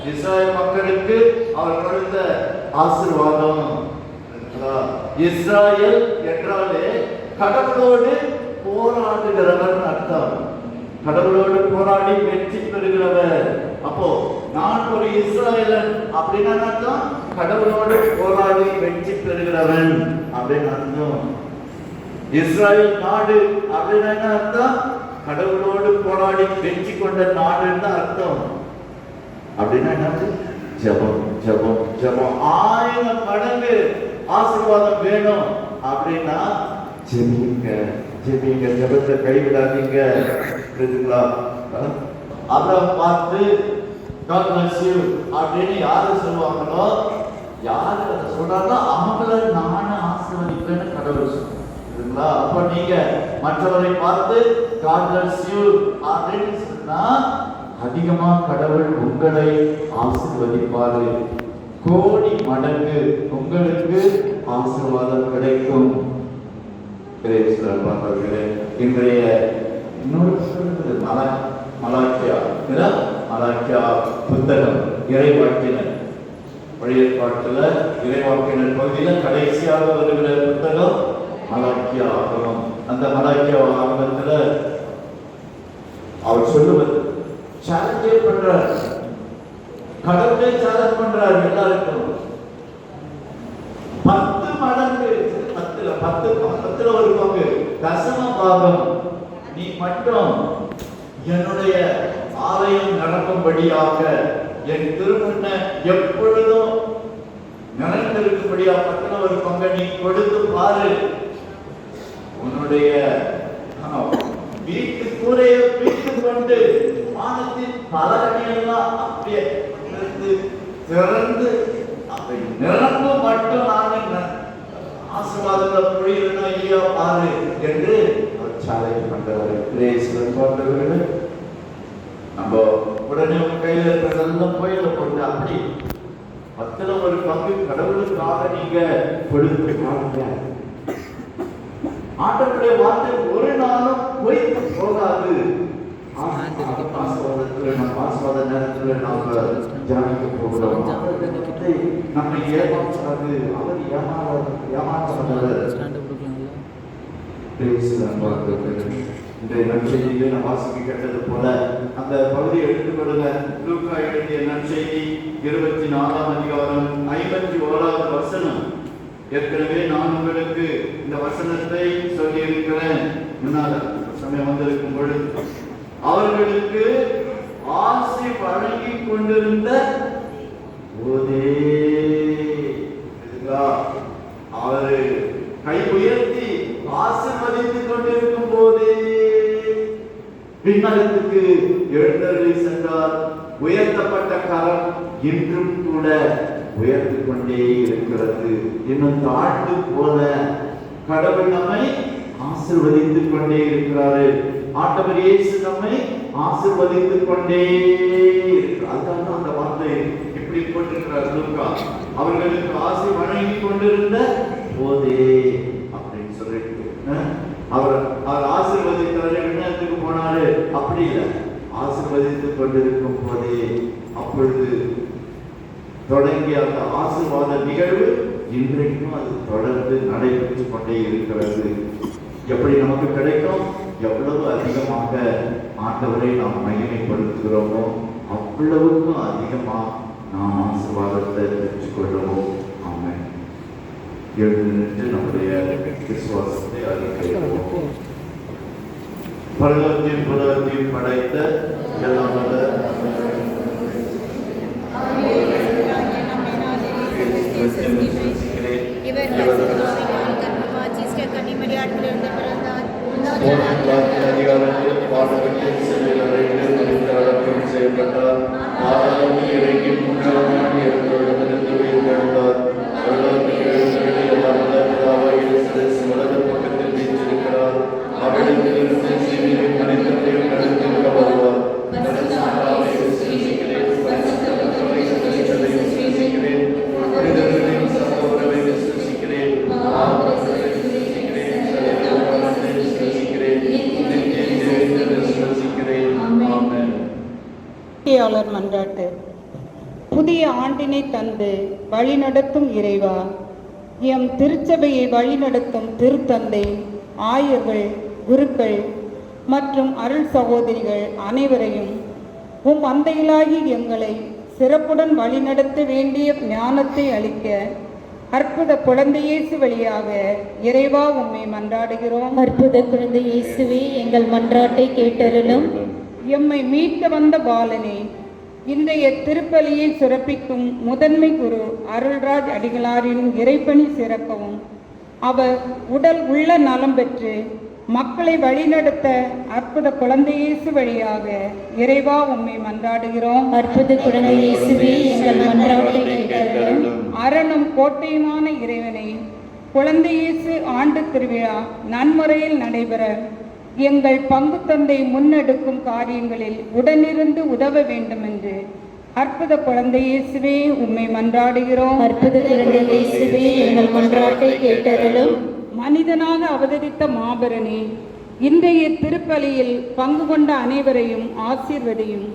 இஸ்ராயல் மக்களுக்கு அவர் கொடுத்த ஆசீர்வாதம். இஸ்ராயல் என்றாலே கடவுளோடு போராடுகிறவர் அர்த்தம். கடவுளோடு போராடி வெற்றி பெறுகிறவர். அப்போ நான் ஒரு இஸ்ராயலன் அப்படின்னு அர்த்தம், கடவுளோடு போராடி வெற்றி பெறுகிறவன் அப்படின்னு அர்த்தம். இஸ்ராயல் நாடு அப்படின்னு என்ன அர்த்தம்? கடவுளோடு போராடி வெற்றி கொண்ட நாடுன்னு அர்த்தம். அப்படின்னா என்ன? ஜெபம், ஜெபம், ஜெபம். 1000 மடங்கு ஆசீர்வாதம் வேணும் அப்படின்னா ஜெபிங்க, ஜெபிங்க, ஜெபத்தை கைவிடாதீங்க. அப்புறம் பார்த்து God bless you அப்படின்னு யாரு சொல்லுவாங்களோ, யாரு அதை சொல்றாங்களோ அவங்கள நானே ஆசீர்வதிப்பேன்னு கடவுள் சொல்லுவாங்க. அப்ப நீங்க மற்றவரை பார்த்து God bless you அப்படின்னு சொன்னா அதிகமா கடவுள் உங்களை ஆசீர்வதிப்பாரு. கோடி மடங்கு உங்களுக்கு ஆசீர்வாதம் கிடைக்கும். இன்றைய மலாக்கியா புத்தகம் இறைவாக்கினர், பழைய பாட்டுல இறைவாக்கினர் பகுதியில கடைசியாக வருகிற புத்தகம் மலாக்கியா ஆகமம். அந்த மலாக்கியா ஆகமத்துல அவர் சொல்லுவது சேலஞ்சே பண்றார், கடவுளே சேலஞ்ச் பண்றார் எல்லாருக்கும். 10 மடங்கு, 10ல ஒரு பங்கு தசம பாகம் நீ மட்டும் என்னுடைய ஆலயம் நடக்கும்படியாக என் திருமுன்ன எப்பொழுதும் நிறைந்திருக்கும்படியாக 10 பங்கை நீ கொடுத்து பாரு. உன்னுடைய வீட்டு கூரையை பிடித்துக் கொண்டு வானத்தின் பலகணியெல்லாம் அப்படியே திறந்து அப்படி நிரம்ப மட்டும் நான் ஆசீர்வாதங்களை பொழியணும் ஐயா பாரு என்று அவர் சேலஞ்ச் பண்றாரு. போன்றவர்கள் நம்ம உடனே உங்க கையில இருக்கிறதெல்லாம் கோயில போட்டு அப்படி 10 பங்கு கடவுளுக்காக நீங்க கொடுத்து பாருங்க. ஆண்டவருடைய வார்த்தை ஒரு நாளும் பொய்த்து போகாது. ஆசீர்வாத நேரத்துல நாம தியானிக்க போகிறோம். நம்ம ஏமாற்றாது, அவர் ஏமாற்றாதவர். இந்த நற்செய்தியிலே நான் வாசிக்க கேட்டது போல அந்த பகுதியை எடுத்துக்கொள்ளுங்க. லூக்கா எழுதிய நற்செய்தி 24ஆம் அதிகாரம் 51வது வசனம். ஏற்கனவே நான் உங்களுக்கு இந்த வசனத்தை சொல்லி இருக்கிறேன். முன்னால் சமயம் வந்திருக்கும் பொழுது அவர்களுக்கு ஆசி வழங்கி கொண்டிருந்த போதே அவரு கை உயர்த்தி ஆசீர்வதித்துக் கொண்டிருக்கும் போதே பின்னலத்துக்கு எழுந்தருளி சென்றார். உயர்த்தப்பட்ட கரம் இன்றும் கூட உயர்ந்து கொண்டே இருக்கிறது. இன்னும் தாழ்ந்து போல கடவுள் நம்மை ஆசீர்வதித்துக் கொண்டே இருக்கிறாரு. ஆண்டவர் இயேசு நம்மை ஆசீர்வதித்துக் கொண்டே இருக்கிறார். அதான் அந்த வார்த்தை இப்படி போட்டிருக்கிறார் லூக்கா. அவர்களுக்கு ஆசி வழங்கி கொண்டிருந்த போதே அப்படின்னு சொல்லிட்டு அவர் ஆசீர்வதித்தாரு. விண்ணத்துக்கு போனாரு, அப்படி இல்லை, ஆசீர்வதித்துக் கொண்டிருக்கும் போதே அப்பொழுது தொடங்கிய அந்த ஆசீர்வாத நிகழ்வு இன்றைக்கும் அது தொடர்ந்து நடைபெற்றுக் கொண்டே இருக்கிறது. எப்படி நமக்கு கிடைக்கும்? எவ்வளவு அதிகமாக ஆண்டவரை நாம் மகிமைப்படுத்துகிறோமோ அவ்வளவுக்கும் அதிகமா நாம் ஆசீர்வாதத்தை பெற்றுக்கொள்வோம். ஆமென். எழுந்து நம்முடைய விசுவாசத்தை அறிக்கையிடுவோம். பரலோகத்தையும் புலகத்தையும் படைத்த எல்லாம் வல்ல அதிகாரத்தில் பாடப்பட்டு செல்லும் செய்யப்பட்டார். ஆறாவது இறங்கி 3ஆம் ஆண்டு இறந்தோடு உயிர்த்தெழுந்தார். வலது பக்கத்தில் வீற்றிருக்கிறார். அவரிடத்திலிருந்து சிவியும் மனிதர்களையும் நடத்திருக்க வருவார். மன்றாட்டு. புதிய ஆண்டினை தந்து வழிநடத்தும் இறைவா, எம் திருச்சபையை வழிநடத்தும் திருத்தந்தை, ஆயர்கள், குருக்கள் மற்றும் அருள் சகோதரிகள் அனைவரையும் உம் அந்தையிலாகி எங்களை சிறப்புடன் வழிநடத்த வேண்டிய ஞானத்தை அளிக்க அற்புத குழந்தை இயேசு வழியாக இறைவா உம்மை மன்றாடுகிறோம். அற்புத குழந்தை இயேசுவே, எங்கள் மன்றாட்டை கேட்டருளும். எம்மை மீட்க வந்த பாலனே, இன்றைய திருப்பலியை சிறப்பிக்கும் முதன்மை குரு அருள்ராஜ் அடிகளாரின் இறைப்பணி சிறக்கவும், அவர் உடல் உள்ள நலம் பெற்று மக்களை வழிநடத்த அற்புத குழந்தை இயேசு வழியாக இறைவா உம்மை மன்றாடுகிறோம். அற்புத குழந்தை இயேசுவே, எங்கள் மன்றாட்டை கேட்டருளும். அரணும் கோட்டையுமான இறைவனை, குழந்தை இயேசு ஆண்டு திருவிழா நன்முறையில் நடைபெற எங்கள் பங்கு தந்தை முன்னெடுக்கும் காரியங்களில் உடனிருந்து உதவ வேண்டும் என்று அற்புத குழந்தை இயேசுவே உம்மை மன்றாடுகிறோம். அற்புத குழந்தை இயேசுவே, எங்கள் மன்றாட்டை கேட்டருளும். மனிதனாக அவதரித்த மாபரனே, இன்றைய திருப்பலியில் பங்கு கொண்ட அனைவரையும் ஆசீர்வதியும்.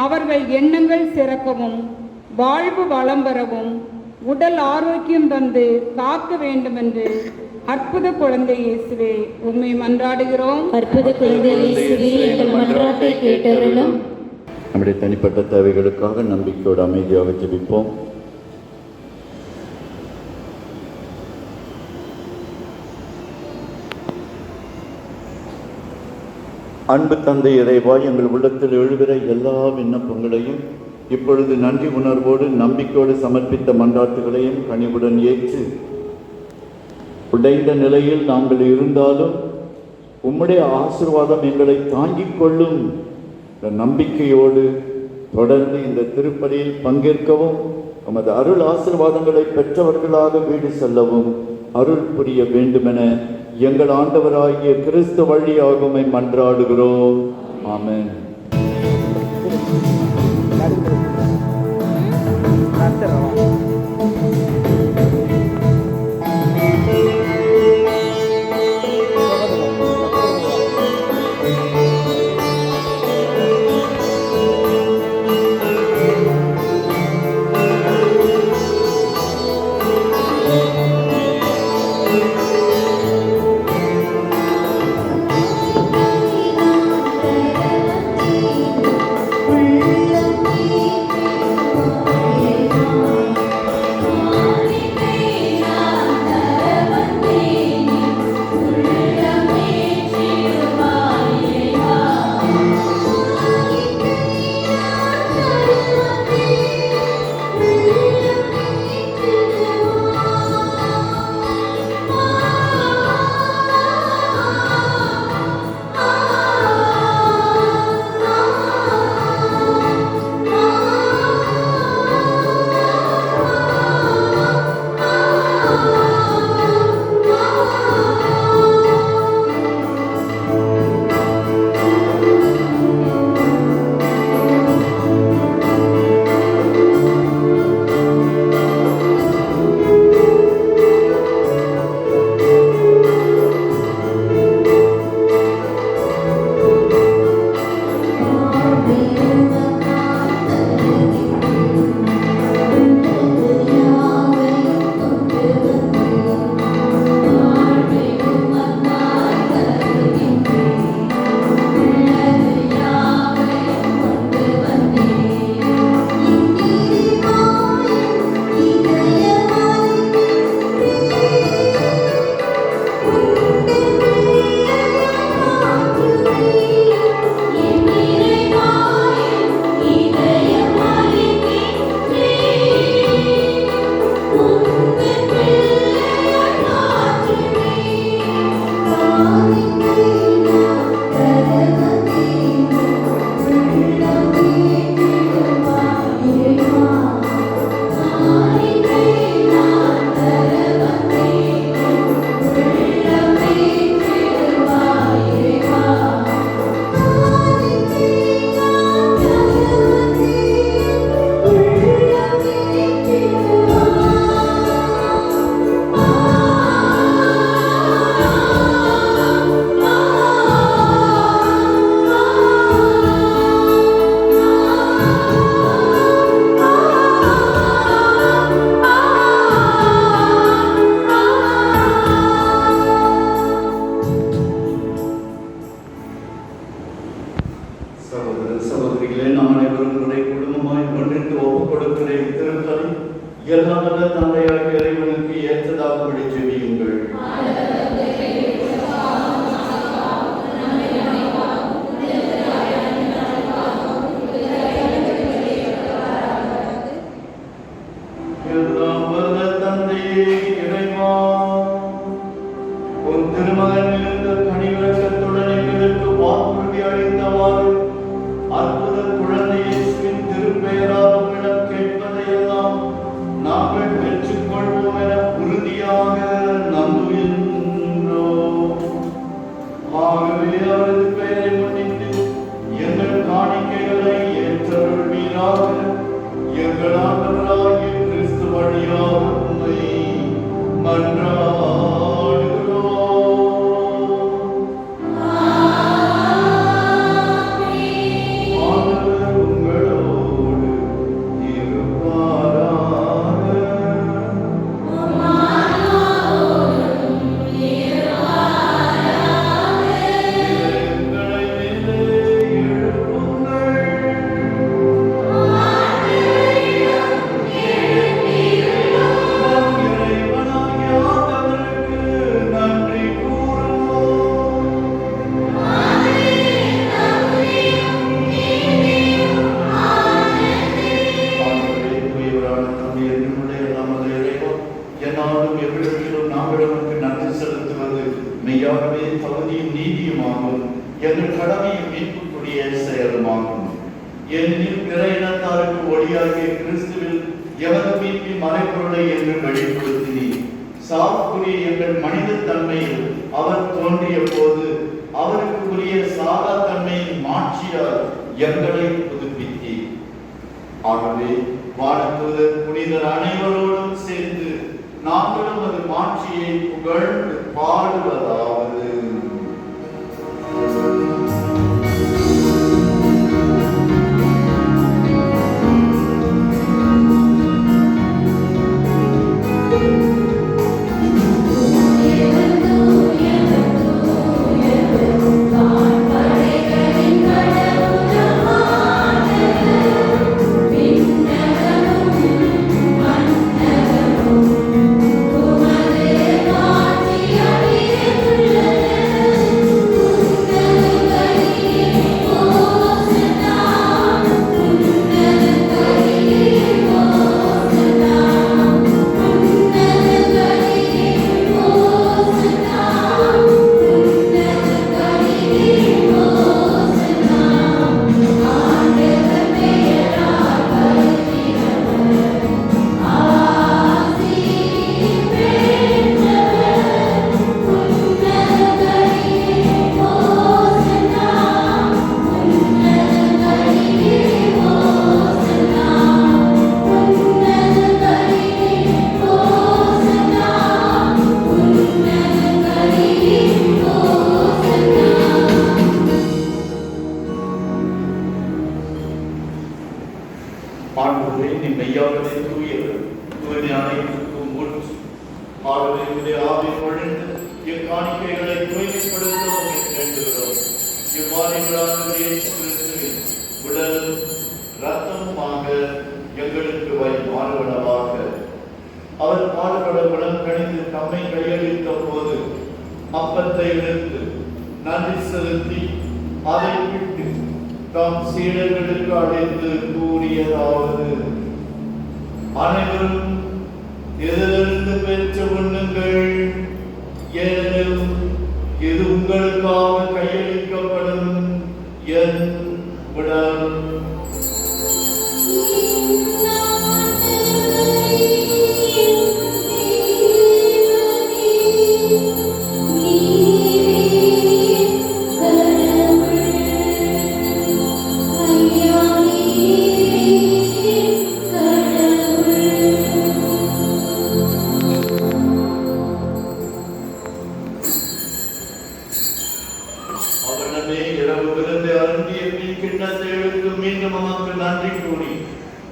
அவர்கள் எண்ணங்கள் சிறக்கவும், வாழ்வு வளம் பெறவும், உடல் ஆரோக்கியம் தந்து காக்க வேண்டும் என்று அற்புத குழந்தை இயேசுவே உம்மை மன்றாடுகிறோம். அற்புத குழந்தை இயேசுவே, எங்கள் மன்றாட்டை கேட்டருளும். நம்முடைய தனிப்பட்ட தேவைகளுக்காக நம்பிக்கையோடு அமைதியாக ஜெபிப்போம். அன்பு தந்தை இறைவா, எங்கள் உள்ளத்தில் எழுகிற எல்லா விண்ணப்பங்களையும் இப்பொழுது நன்றி உணர்வோடு நம்பிக்கையோடு சமர்ப்பித்த மன்றாட்டுகளையும் கனிவுடன் ஏற்று, உடைந்த நிலையில் நாங்கள் இருந்தாலும் உம்முடைய ஆசீர்வாதம் எங்களை தாங்கிக் கொள்ளும் நம்பிக்கையோடு தொடர்ந்து இந்த திருப்பலியில் பங்கேற்கவும், நமது அருள் ஆசீர்வாதங்களை பெற்றவர்களாக வீடு செல்லவும் அருள் புரிய வேண்டுமென எங்கள் ஆண்டவராகிய கிறிஸ்து வழியாக உம்மை மன்றாடுகிறோம். ஆமென். மன்றாடுகிறோம். வேண்டிய செயலுமாகும். ஏனெனில் பிற இனத்தாருக்கு ஒளியாகிய கிறிஸ்துவில் எமது மீட்பின் மறைபொருளை என்று வெளிப்படுத்தினீர். சாவுக்குரிய எங்கள் மனித தன்மையில் அவர் தோன்றிய போது அவருக்கு உரிய சாதா தன்மையின் மாட்சியால் எங்களை புதுப்பித்தீர். ஆகவே வானதூதர் புனிதர் அனைவரோடும் சேர்ந்து நாங்களும் அது மாட்சியை புகழ்ந்து பாடுவதாவது. அவர் பாடுபட உடன் கணிந்து தம்மை கையளித்த போது அப்பத்தை எடுத்து நன்றி செலுத்தி அதை விட்டு தம் சீடர்களுக்கு அழைத்து கூறியதாவது: அனைவரும் இதிலிருந்து பெற்று உண்ணுங்கள், ஏனெனில் இது உங்களுக்காக கையளிக்கப்படும் என் உடல்.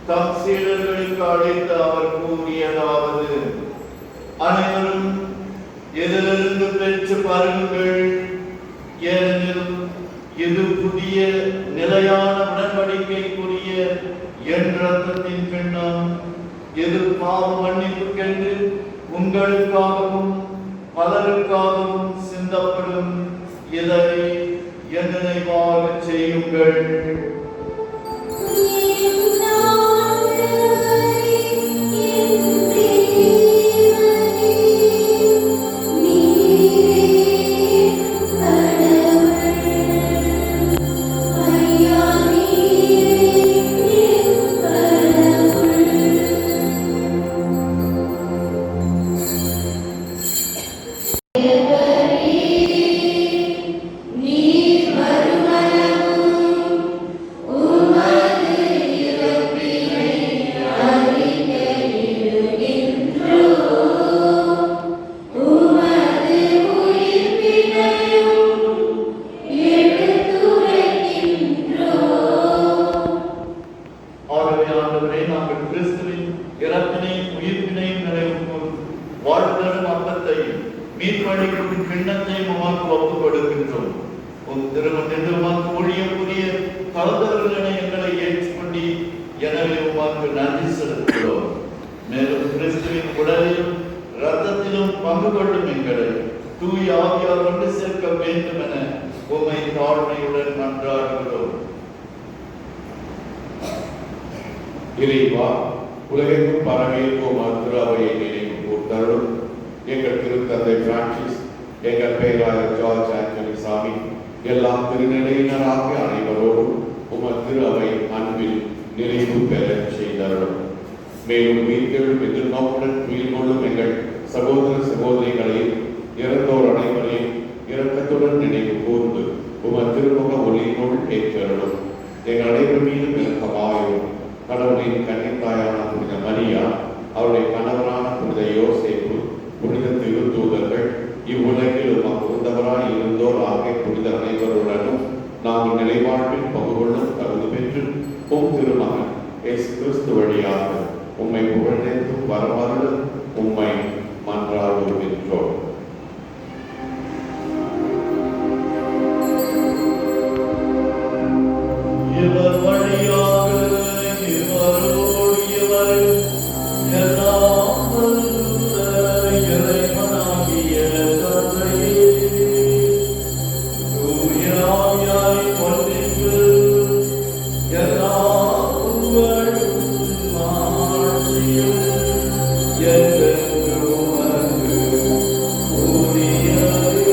தம் சீடர்களுக்கு அழைத்து அவர் கூறியதாவது: அனைவரும் இதிலிருந்து பெற்று பருகுங்கள், ஏனெனில் இது புதிய நிலையான உடன்படிக்கைக்குரிய என் இரத்தத்தின் கிண்ணம். இது பாவ மன்னிப்புக்கென்று உங்களுக்காகவும் பலருக்காகவும் சிந்தப்படும். இதை என் நினைவாக செய்யுங்கள். மேலும் கிறிஸ்துவின் உடலிலும் இரத்தத்திலும் பங்கு கொள்ளும் எங்களை தூய ஆவியால் கொண்டு சேர்க்க வேண்டும் என உம்மை தாழ்மையுடன் மன்றாடுகிறோம். இறைவா, உலகெங்கும் பரவியிருக்கும் திருவையை நினைவு கூர்ந்தருளும். எங்கள் திருத்தந்தை பிரான்சிஸ், எங்கள் பேராயர் ஜார்ஜ் ஆண்டனி சாமி, எல்லா திருநிலையினராகிய அனைவரோடும் மேலும் உயிர்த்தெழும் எதிர்நோக்குடன் உயிர் கொள்ளும் எங்கள் சகோதர சகோதரிகளையும் இறந்தோர் அனைவரையும் இரக்கத்துடன் நினைவு கூர்ந்து உமது திருமுக ஒளியினுள் ஏற்றருளும். எங்கள் அனைவர் மீதும் இரக்கமாயும். கடவுளின் கன்னித்தாயான புனித மரியா, அவருடைய கணவரான புனித யோசேப்பு, புனித திருத்தூதர்கள், இவ்வுலகில் உமக்கு உந்தவராய் இருந்தோர் ஆகிய புனித அனைவருடனும் நாங்கள் நிலைவாழ்வில் பகுகொள்ளும் கருது பெற்று திருமகன் இயேசு கிறிஸ்து வழியாக உம்மை புகழ்ந்தேத்தும் வரமருள் உம்மை மன்றாடுகின்றோம். இவர் வழியாக இவரோடு இவர் எல்லாம் வல்ல இறைவனாகிய தந்தையே, தூயாய் ஒன்றின்று எல்லா புகழும் ஆட்சியும் என்றென்றும் உமக்கு உரியது.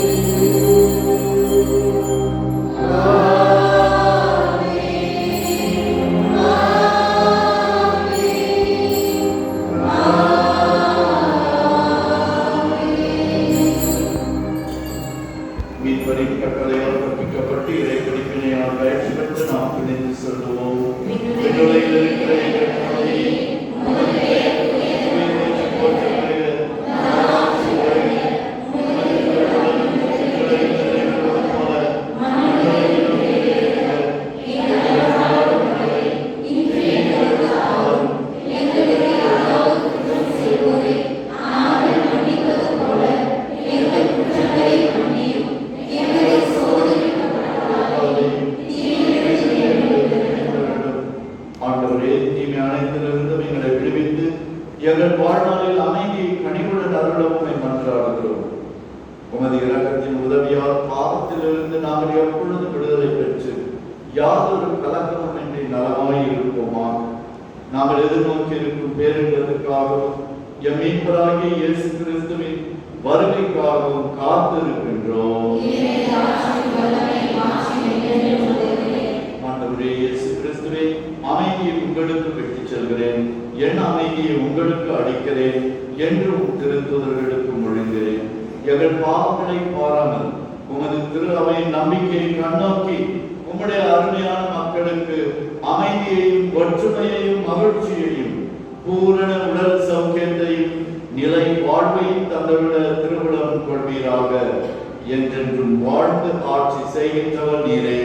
மீட்பரின் கட்டளையால் கற்பிக்கப்பட்டு இறை படிப்பினையால் பயிற்சி பெற்று நாம் பிணைந்து செல்வோம். விண்ணுலகில் இருக்கிற எங்கள் தந்தையே, உமது பெயர் போற்றப்படுக. ஆட்சி வருக. உமது திருவுளம் விண்ணுலகில் நிறைவேறுவது போல மண்ணுலகிலும் நிறைவேறுக. எங்கள் நாளும் உணவை இன்று எங்களுக்கு தாரும். எங்களுக்கு யாராவது குற்றம் செய்வோரை நாங்கள் மன்னிப்பது போல எங்கள் குற்றங்களை மன்னியும். எங்களை சோதனைக்குட்படுத்தாதேயும், தீமைகளிலிருந்து எங்களை விடுவித்தருளும். ஆண்டவரே, தீமை அனைத்திலிருந்தும் எங்களை விடுவித்து எங்கள் வாழ்நாளில் அமைதியை கனிவுடன் அருளவும் உம்மை மன்றாடுகிறோம். உமது இரக்கத்தின் உதவியால் பாவத்திலிருந்து நாங்கள் எப்பொழுதும் விடுதலை பெற்று யாதொரு கலக்கமுமின்றி நலமாய் இருப்போமா. நாங்கள் எதிர்நோக்கி இருக்கும் பேரின்பத்துக்காகவும் எம் மீட்பராகிய இயேசு கிறிஸ்துவின் வருகைக்காகவும் காத்திருக்கின்றோம். ஆண்டவரே இயேசு கிறிஸ்துவே, அமைதியை உங்களுக்கு விட்டுச் செல்கிறேன், என் அமைதியை உங்களுக்கு அளிக்கிறேன் என்று திருத்தூதர்களுக்கு மொழிகிறேன். எங்கள் பாவங்களை பாராமல் உமது திரு அவையின் நம்பிக்கையை கண்ணோக்கி உம்முடைய அருமையான மக்களுக்கு அமைதியையும் ஒற்றுமையையும் மகிழ்ச்சியையும் பூரண உடல் சௌக்கியத்தையும் நிலை வாழ்வையும் தந்துவிட திருவிழம் கொள்வீராக. என்றென்றும் வாழ்ந்து ஆட்சி செய்கின்றவர் நீரே.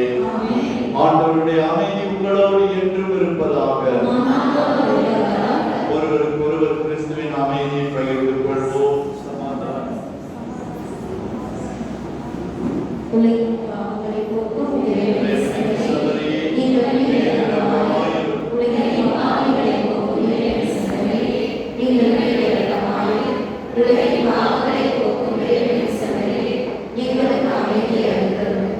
ஆண்டவருடைய அமைதி உங்களோடு என்றும் இருப்பதாக. ஒருவருக்கு ஒருவர் கிறிஸ்துவின் அமைதியை பகிர்ந்து கொள்வோம். சமாதானம். உலகின் பாவங்களை போக்கும் இறைவனின் சகோதரியே, நீங்கள் இரக்கமாயிரும். உலகின் பாவங்களை போக்கும் இறைவனின் சகோதரியே, நீங்கள் இரக்கமாயிரும். உலகின் பாவங்களை போக்கும் இறைவனின் சகோதரியே, எங்களுக்கு அமைதியை அளித்தருளும்.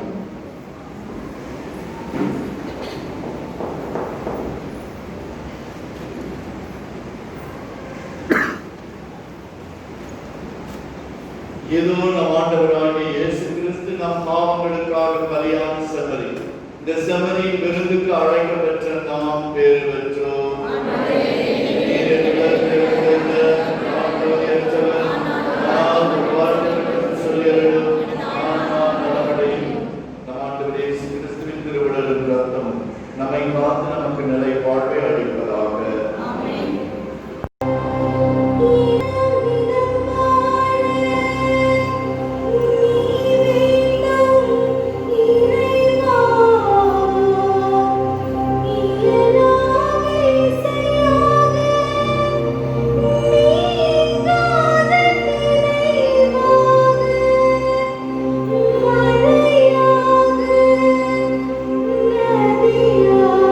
இதோ நம் ஆண்டவராகிய இயேசு கிறிஸ்து நம் பாவங்களுக்காக பலியான செம்மறி. இந்த செம்மறியின் விருந்துக்கு அழைக்கப்பெற்ற நாம் பேறு பெற்றோம். நம்மை பார்த்து நமக்கு நிலை வாழ்வை அளிப்பதாக. நதியாக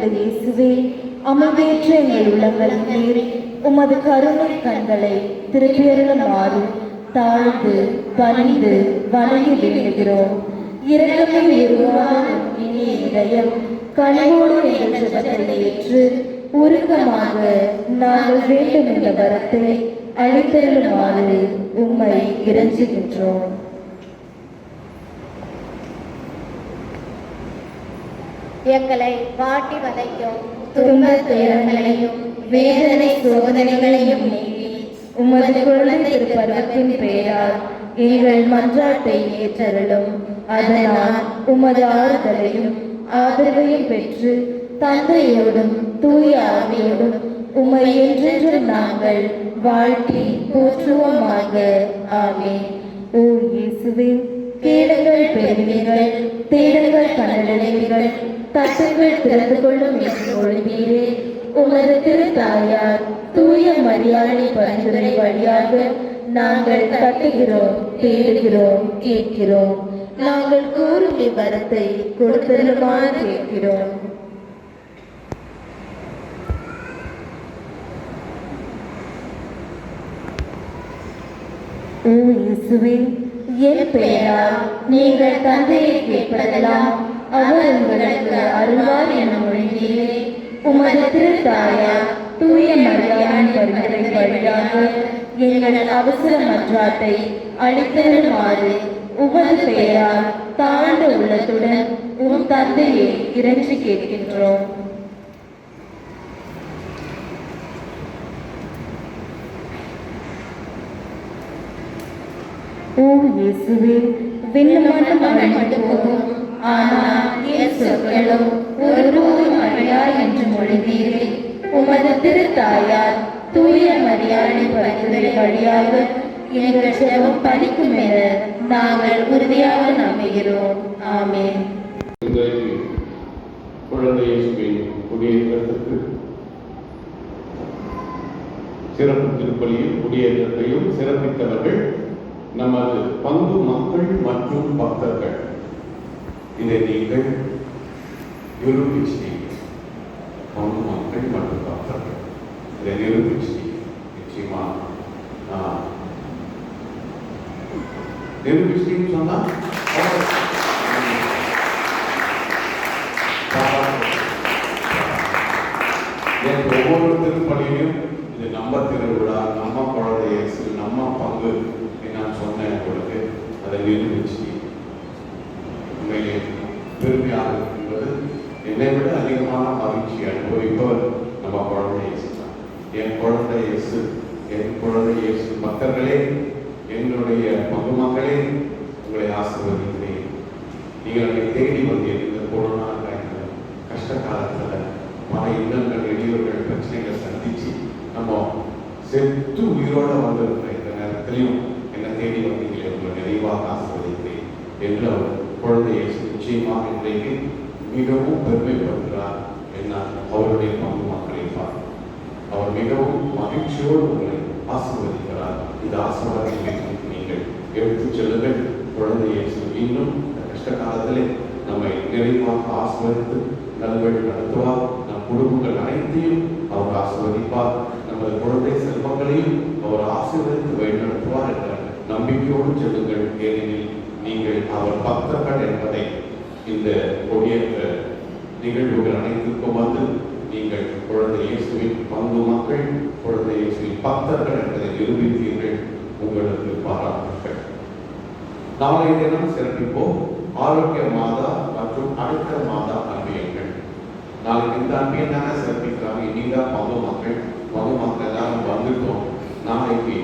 உள்ள இயேசுவே, அமைதியற்ற எங்கள் உள்ளங்களின் மேல் உமது கருணை கண்களை திருப்பியருளுமாறு தாழ்ந்து பணிந்து வணங்கி வேண்டுகிறோம். இரக்கமே உருவான இனிய இதயம் கனிவோடு எங்கள் ஜெபத்தை ஏற்று உருக்கமாக நாங்கள் வேண்டும் என்ற வரத்தை அளித்தருளுமாறு உம்மை இறைஞ்சுகின்றோம். எங்களை வாட்டி வதைக்கும் துன்பத் துயரங்களையும் வேதனை சோதனைகளையும் நீக்கி உமது குழந்தை திருப்பருவத்தின் பெயரால் எங்கள் மன்றாட்டை ஏற்றருளும். அதனால் உமது ஆறுதலையும் ஆதரவையும் பெற்று தந்தையோடும் தூய ஆவியோடும் உம்மை என்றென்றும் நாங்கள் வாழ்த்தி போற்றுவோமாக. ஆமென். ஓ இயேசுவே, கேளுங்கள் பெறுவீர்கள், தேடுங்கள் கண்டடைவீர்கள், தட்டுங்கள் திறந்து கொள்ளும் என்று மொழிவீரே. உமது திருத்தாயார் தூய மரியாதை பரிந்துரை வழியாக நாங்கள் தட்டுகிறோம், தேடுகிறோம், கேட்கிறோம். நாங்கள் கூறும் இவ்வரத்தை கொடுத்தருளுமாறு கேட்கிறோம். ஓ இயேசுவே, என் பெயரால் நீங்கள் தந்தையை கேட்பதெல்லாம் அவர் உங்களுக்கு அருள்வார் என மொழிந்தீரே. உமது திருத்தாயார் தூய மரியாதை பரிந்துரை வழியாக எங்கள் அவசர மன்றாட்டை அளித்தருளுமாறு உமது பெயரால் தாழ்ந்த உள்ளத்துடன் உம் தந்தையை இறைஞ்சி கேட்கின்றோம். ஓ இயேசுவே, விண்ணுமண்ணும் அழிந்து போகும், ஆனால் என் சொற்களும் ஒருபோதும் அழியாய் என்று மொழிந்தீரே. உமது திருத்தாயார் தூய மரியாதை பரிந்துரை வழியாக எங்கள் ஜெபம் பலிக்கும் என நாங்கள் உறுதியாக நம்புகிறோம். ஆமென். இன்றைக்கு குழந்தை இயேசுவின் குடியேற்றத்திற்கு சிறப்பு திருப்பலியில் குடியேற்றத்தையும் சிறப்பித்தவர்கள் நமது பங்கு மக்கள் மற்றும் பக்தர்கள். இதை நீங்கள் நிரூபிச்சீங்க. பங்கு மக்கள் மற்றும் பக்தர்கள் இதை நிரூபிச்சீங்க. நிச்சயமா நிரூபிச்சீங்கன்னு சொன்னா ஒவ்வொரு திருப்பலியிலும் இது நம்ம திருவிழா, நம்ம குழந்தை இயேசு, நம்ம பங்கு நான் சொன்னேன் உங்களுக்கு, அதை நிரூபிச்சு உண்மையிலே பெருமையாக என்பது என்னை விட அதிகமான மகிழ்ச்சி அனுபவிப்பவர் நம்ம குழந்தை இயேசு தான். என் குழந்தை இயேசு, என் குழந்தை இயேசு பக்தர்களே, என்னுடைய மகமக்களே, உங்களை ஆசீர்வதிக்கிறேன். நீங்கள் என்னை தேடி வந்தீர்கள். இந்த கொரோனா டைமில் கஷ்ட காலத்தில் பல இல்லங்கள், இடையூறுகள், பிரச்சனைகளை சந்திச்சு நம்ம செத்து உயிரோடு வந்திருக்கிற இந்த நேரத்திலையும் என்னை தேடி வந்தீங்களே, உங்களை நிறைவாக ஆசீர்வதிக்கிறேன் என்று அவர் குழந்தை இயேசு நிச்சயமாக இன்றைக்கு மிகவும் பெருமைப்படுகிறார். என்ன அவருடைய பங்கு மக்களை பார்த்து அவர் மிகவும் மகிழ்ச்சியோடு உங்களை ஆசீர்வதிக்கிறார். இந்த ஆசீர்வாதத்தை நீங்கள் எடுத்துச் செல்லுங்கள். குழந்தை இயேசு இன்னும் கஷ்ட காலத்திலே நம்மை நிறைவாக ஆசீர்வதித்து நல்வழி நடத்துவார். நம் குடும்பங்கள் அனைத்தையும் அவர் ஆசீர்வதிப்பார். நமது குழந்தை செல்வங்களையும் அவர் ஆசீர்வதித்து வழிநடத்துவார் என்ற நம்பிக்கையோடு செல்லுங்கள். ஏனெனில் நீங்கள் அவர் பக்தர்கள் என்பதை இந்த கொடியேற்ற நிகழ்வுகள் அனைத்திற்கும் வந்து நீங்கள் குழந்தை இயேசுவின் பங்கு மக்கள், குழந்தை இயேசுவின் பக்தர்கள் என்பதை நிரூபித்தீர்கள். உங்களுக்கு பாராட்டுகள். நாளைய தினம் சிறப்பிப்போம் ஆரோக்கிய மாதா மற்றும் அடுத்த மாதா அன்பியங்கள். நாளைக்கு இந்த அன்பியம் தானே சிறப்பிக்கிறாங்க. இன்னிதான் பங்கு மக்கள் எல்லாரும் வந்துட்டோம். நாளைக்கு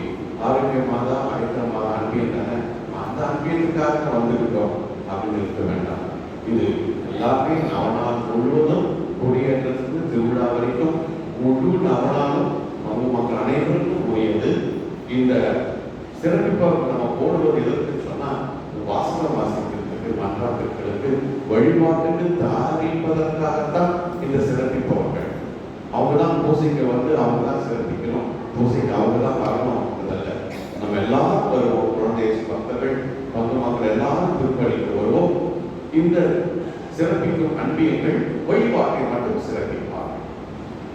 ஆரோக்கிய மாதா அடுத்த மாதா அன்பியம் தானே, அந்த அன்பியத்துக்காக வந்துவிட்டோம் அப்படின்னு இருக்க வேண்டாம். இது எல்லாருமே நவநாள் முழுவதும் குடியேற்றத்துக்கு திருவிழா வரைக்கும் முழு நவநாளும் பங்கு மக்கள் அனைவருக்கும் உரியது. இந்த சிறப்பிப்பவர்கள் நம்ம போடுவது எதற்கு சொன்னா, வாசகம் வாசிக்கிறதுக்கு, மன்றாட்டுகளுக்கு, வழிபாட்டுக்கு தாரிப்பதற்காகத்தான் இந்த சிறப்பிப்பவர்கள். அவங்க தான் பூசைக்கு வந்து அவங்க தான் சிறப்பிக்கணும், பூசைக்கு அவங்க தான் வரணும் என்பதல்ல. நம்ம எல்லாரும் வருவோம். குழந்தை பக்தர்கள், பங்கு மக்கள் எல்லாரும் திருப்பலிக்கு வருவோம். இந்த சிறப்பிக்கும் அன்பியங்கள் வழிபாட்டை மட்டும் சிறப்பிப்பார்.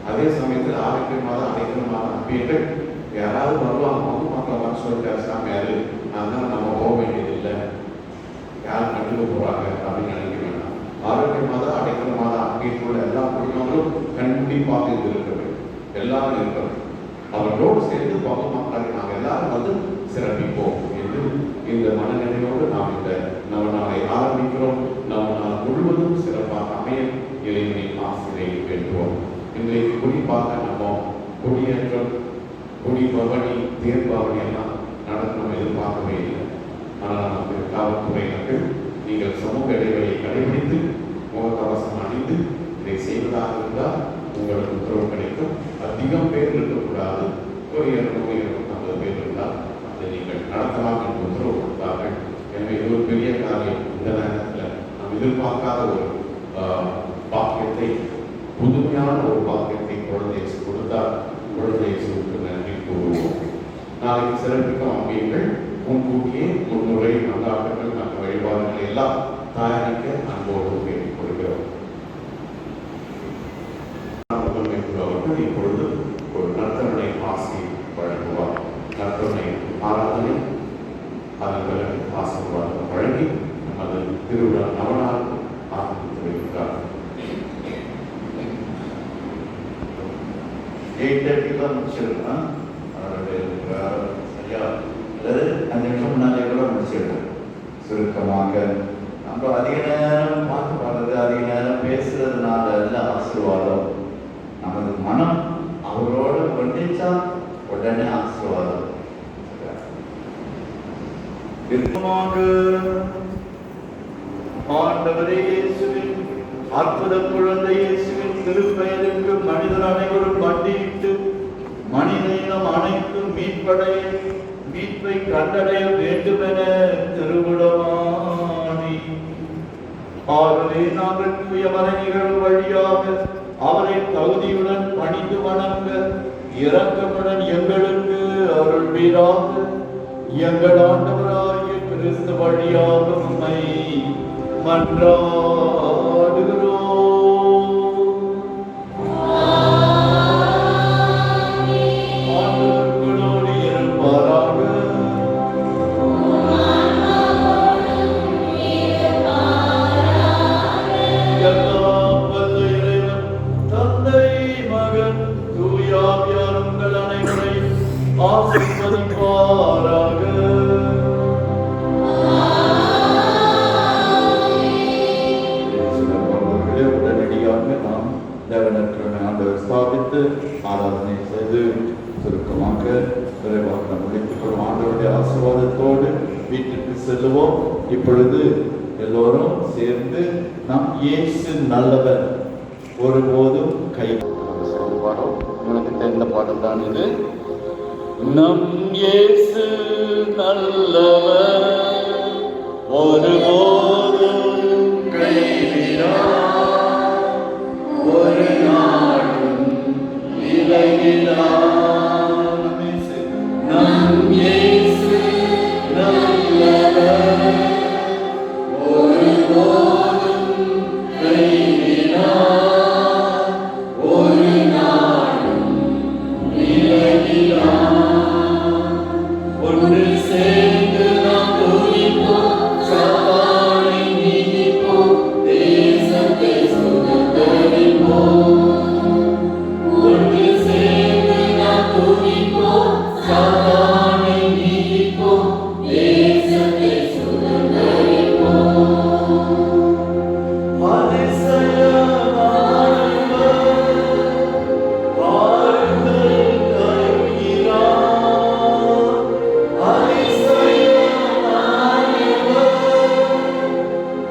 அதே சமயத்தில் ஆரோக்கியமாக அனைத்தனமான அன்பியங்கள் யாராவது வருவாங்க, மக்கள் வர சொல்லிட்டாரு சாமியாரு, அதனால நம்ம போக வேண்டியதில்லை, யார் கண்டுக்க போறாங்க அப்படின்னு நினைக்க வேண்டாம். ஆரோக்கியமாக அடைக்கலமாக அன்பியத்துள்ள எல்லா குடும்பங்களும் கண்டிப்பாக இது இருக்கிறது, எல்லாரும் இருக்கிறது. அவர்களோடு சேர்ந்து பகுமாக்களை நாம் எல்லாரும் வந்து சிறப்பிப்போம் என்று இந்த மனநிலையோடு நாம் இந்த நவநாளை ஆரம்பிக்கிறோம். நவநாள் முழுவதும் சிறப்பாக அமைய இறைவனின் ஆசிரியை பெற்றோம். இன்றைக்கு குறிப்பாக நம்ம குடியேற்றம், குடிபவனி, தேர்பவனி எல்லாம் நடக்கணும் எதிர்பார்க்கவே இல்லை. ஆனால் நமக்கு காவல்துறையினர்கள் நீங்கள் சமூக இடைவெளியை கடைபிடித்து முகக்கவசம் அணிந்து இதை செய்வதாக இருந்தால் உங்களுக்கு உத்தரவு கிடைக்கும். அதிகம் பேர் இருக்கக்கூடாது, ஒரு 250 பேர் இருந்தால் அதை நீங்கள் நடத்தலாம் என்று உத்தரவு கொடுத்தார்கள். எனவே இது ஒரு பெரிய காரியம். இந்த நேரத்தில் நாம் எதிர்பார்க்காத ஒரு பாக்கியத்தை, புதுமையான ஒரு பாக்கியத்தை குழந்தையை கொடுத்தால் குழந்தையை சொல்லிட்டு நன்றி கூறுவோம். நாளைக்கு சிறப்பிக்கும் அம்பியங்கள் முன்கூட்டியே முன்முறை நல்லாட்டங்கள் மற்ற வழிபாடுகளை எல்லாம் தயாரிக்க அன்போடு கேட்டுக் கொள்கிறோம். அவர்கள் இப்பொழுது ஒரு நற்கருணை ஆசி வழங்குவார். நற்கருணை ஆராதனை, அதன் பிறகு ஆசீர்வாதம் வழங்கி நமது திருவிழா நவநாள் ஆரம்பித்து வைக்கிறார். 8:30 தான் முடிச்சிடலாம். சரியா, அல்லது 5 நிமிஷம் முன்னாலே கூட முடிச்சிடலாம். சுருக்கமாக நம்ம அதிக நேரம் பார்த்து பாடுறது, அதிக நேரம் பேசுறதுனால அல்ல ஆசீர்வாதம். நமது மனம் அவரோட ஒன்றிச்சா உடனே ஆசீர்வாதம். விருப்பமாக ஆண்டவரே இயேசுவின் அற்புத குழந்தை இயேசுவின் திருப்பெயருக்கு மனிதர் அனைவரும் பண்டிட்டு மனித இனம் அனைத்தும் மீட்பை கண்டடைய வேண்டுமென திருவிழமானி. ஆகவே நாங்கள் தூய மறைநிகழ்வு வழியாக அவரை தகுதியுடன் பணிந்து வணங்க இரக்கமுடன் எங்களுக்கு அருள்வீராக. எங்கள் ஆண்டவராகிய கிறிஸ்து வழியாக உம்மை மன்றாடுகிறோம். ஆண்டவர்களோடு இருப்பாராக. எல்லாம் வல்ல இறைவன் தந்தை, மகன், தூய ஆவியார் உங்கள் அனைவரையும் ஆசீர்வதிப்பாராக. உடனடியாக நாம் தேவனற்ற ஆண்டவர் ஸ்தாபித்து ஆராதனை செய்து சுருக்கமாக விரைவாக நாம் முடித்துக் கொள்வோம். ஆண்டவருடைய ஆசீர்வாதத்தோடு வீட்டிற்கு செல்லுவோம். இப்பொழுது எல்லோரும் சேர்ந்து நம் இயேசு நல்லவர் ஒருபோதும் கை பாடம். உங்களுக்கு தெரிந்த பாடல் தான் இது. நம் இயேசு நல்லவர் ஒருபோதும் கைவிடார், ஒரு நாளும் விலகிடார். நம் இயேசு நல்லவர் ஒருபோதும் கைவிடார், ஒரு நாளும் விலகிடார். ஒன்று சேர்ந்து நாம் துதிப்போம், சாத்தானை நீதிப்போம், தேசத்தை சுதந்தரிப்போம். ஒன்று சேர்ந்து நாம் துதிப்போம், சாத்தானை நீதிப்போம், தேசத்தை சுதந்தரிப்போம். அதிசயமானவர் வாருங்கள் தருகிறார். அதிசயமானவர்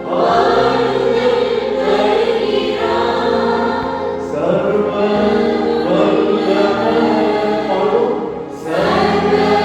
வாருங்கள் தருகிறார். சர்வ வல்லவர் சர்வ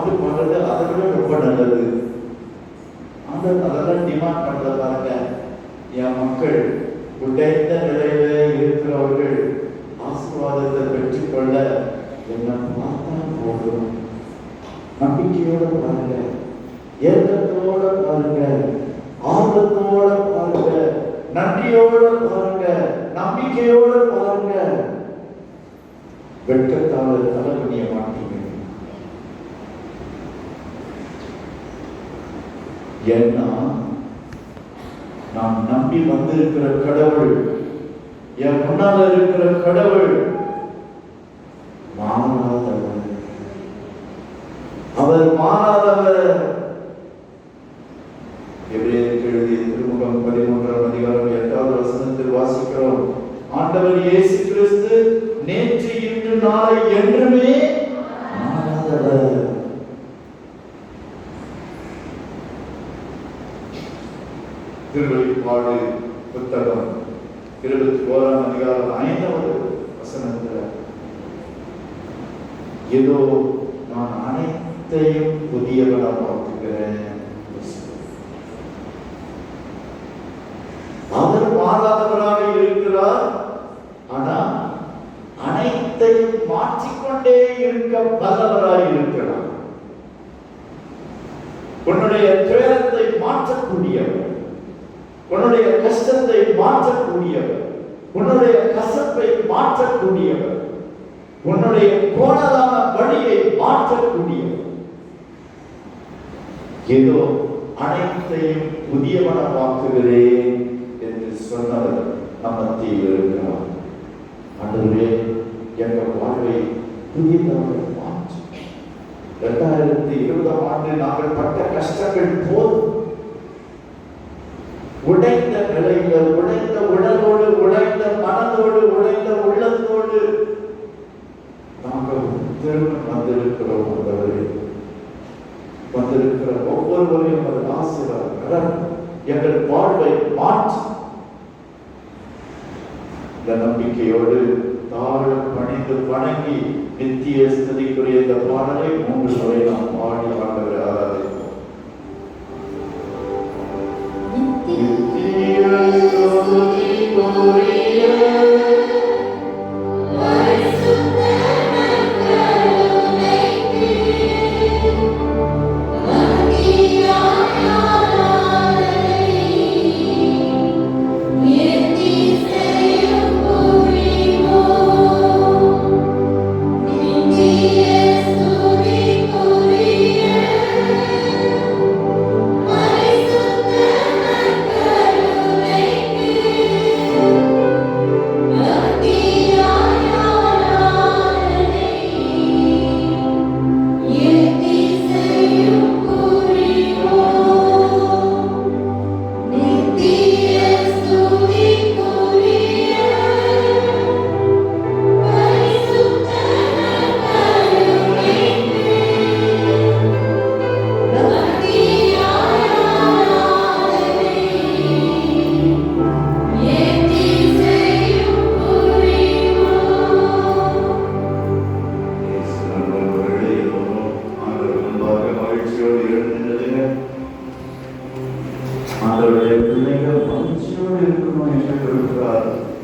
பாட்டு பாடுறது அதை விட ரொம்ப நல்லது. அதெல்லாம் டிமாண்ட் பண்றத பாருங்க. என் மக்கள் உடைந்த நிலையில இருக்கிறவர்கள் ஆசீர்வாதத்தை பெற்றுக்கொள்ள என்ன பார்த்தா போதும். நம்பிக்கையோட பாருங்க, ஏக்கத்தோட பாருங்க, ஆர்வத்தோட பாருங்க, நன்றியோட பாருங்க, நம்பிக்கையோட பாருங்க. வெட்கத்தால தலைவணிய மாட்டீங்க. ஏன்னா நாம் நம்பி வந்திருக்கிற கடவுள், என் முன்னால இருக்கிற கடவுள் மாறாதவர். அவர் மாறாதவர். எபிரேயருக்கு எழுதிய திருமுகம் 13ஆம் அதிகாரம் 8வது வசனத்தில் வாசிக்கிறோம், ஆண்டவர் இயேசு கிறிஸ்து நேற்று இன்று நாளை என்றுமே மாறாதவர். திருவெளிப்பாடு புத்தகம் 21ஆம் அதிகாரம் 5வது வசனத்தில், ஏதோ நான் அனைத்தையும் புதியவனா பார்த்துக்கிறேன். அவர் மாறாதவராக இருக்கிறார். ஆனா அனைத்தையும் மாற்றிக்கொண்டே இருக்க வல்லவராய் இருக்கிறார். உன்னுடைய துயரத்தை மாற்றக்கூடியவர், உன்னுடைய கஷ்டத்தை மாற்றக்கூடியவர், உன்னுடைய கசப்பை மாற்றக்கூடியவர், உன்னுடைய கோணலான வழியை மாற்றக்கூடியவர். ஏதோ அனைத்தையும் புதியவனமாக்குகிறேன் என்று சொன்னவர் நம் மத்தியில் இருக்கிறார். ஆண்டவரே, எங்கள் வாழ்வை புதியதாக மாற்று. 2020ஆம் ஆண்டு நாங்கள் பட்ட கஷ்டங்கள் போதும். உடைந்த நிலையில, உடைந்த உடலோடு, உடைந்த மனதோடு, உடைந்த உள்ளத்தோடு நாங்கள் திரும்ப வந்திருக்கிறோம். ஆண்டவரே, வந்திருக்கிற ஒவ்வொருவரையும் அவர் ஆசீர்வாதம் எங்கள் வாழ்வை மாற்றி. இந்த நம்பிக்கையோடு தாழ பணிந்து வணங்கி நித்திய ஸ்துதிக்குரிய இந்த பாடலை 3 முறை நாம் பாடி ஆண்டவரை ஆராதிப்போம்.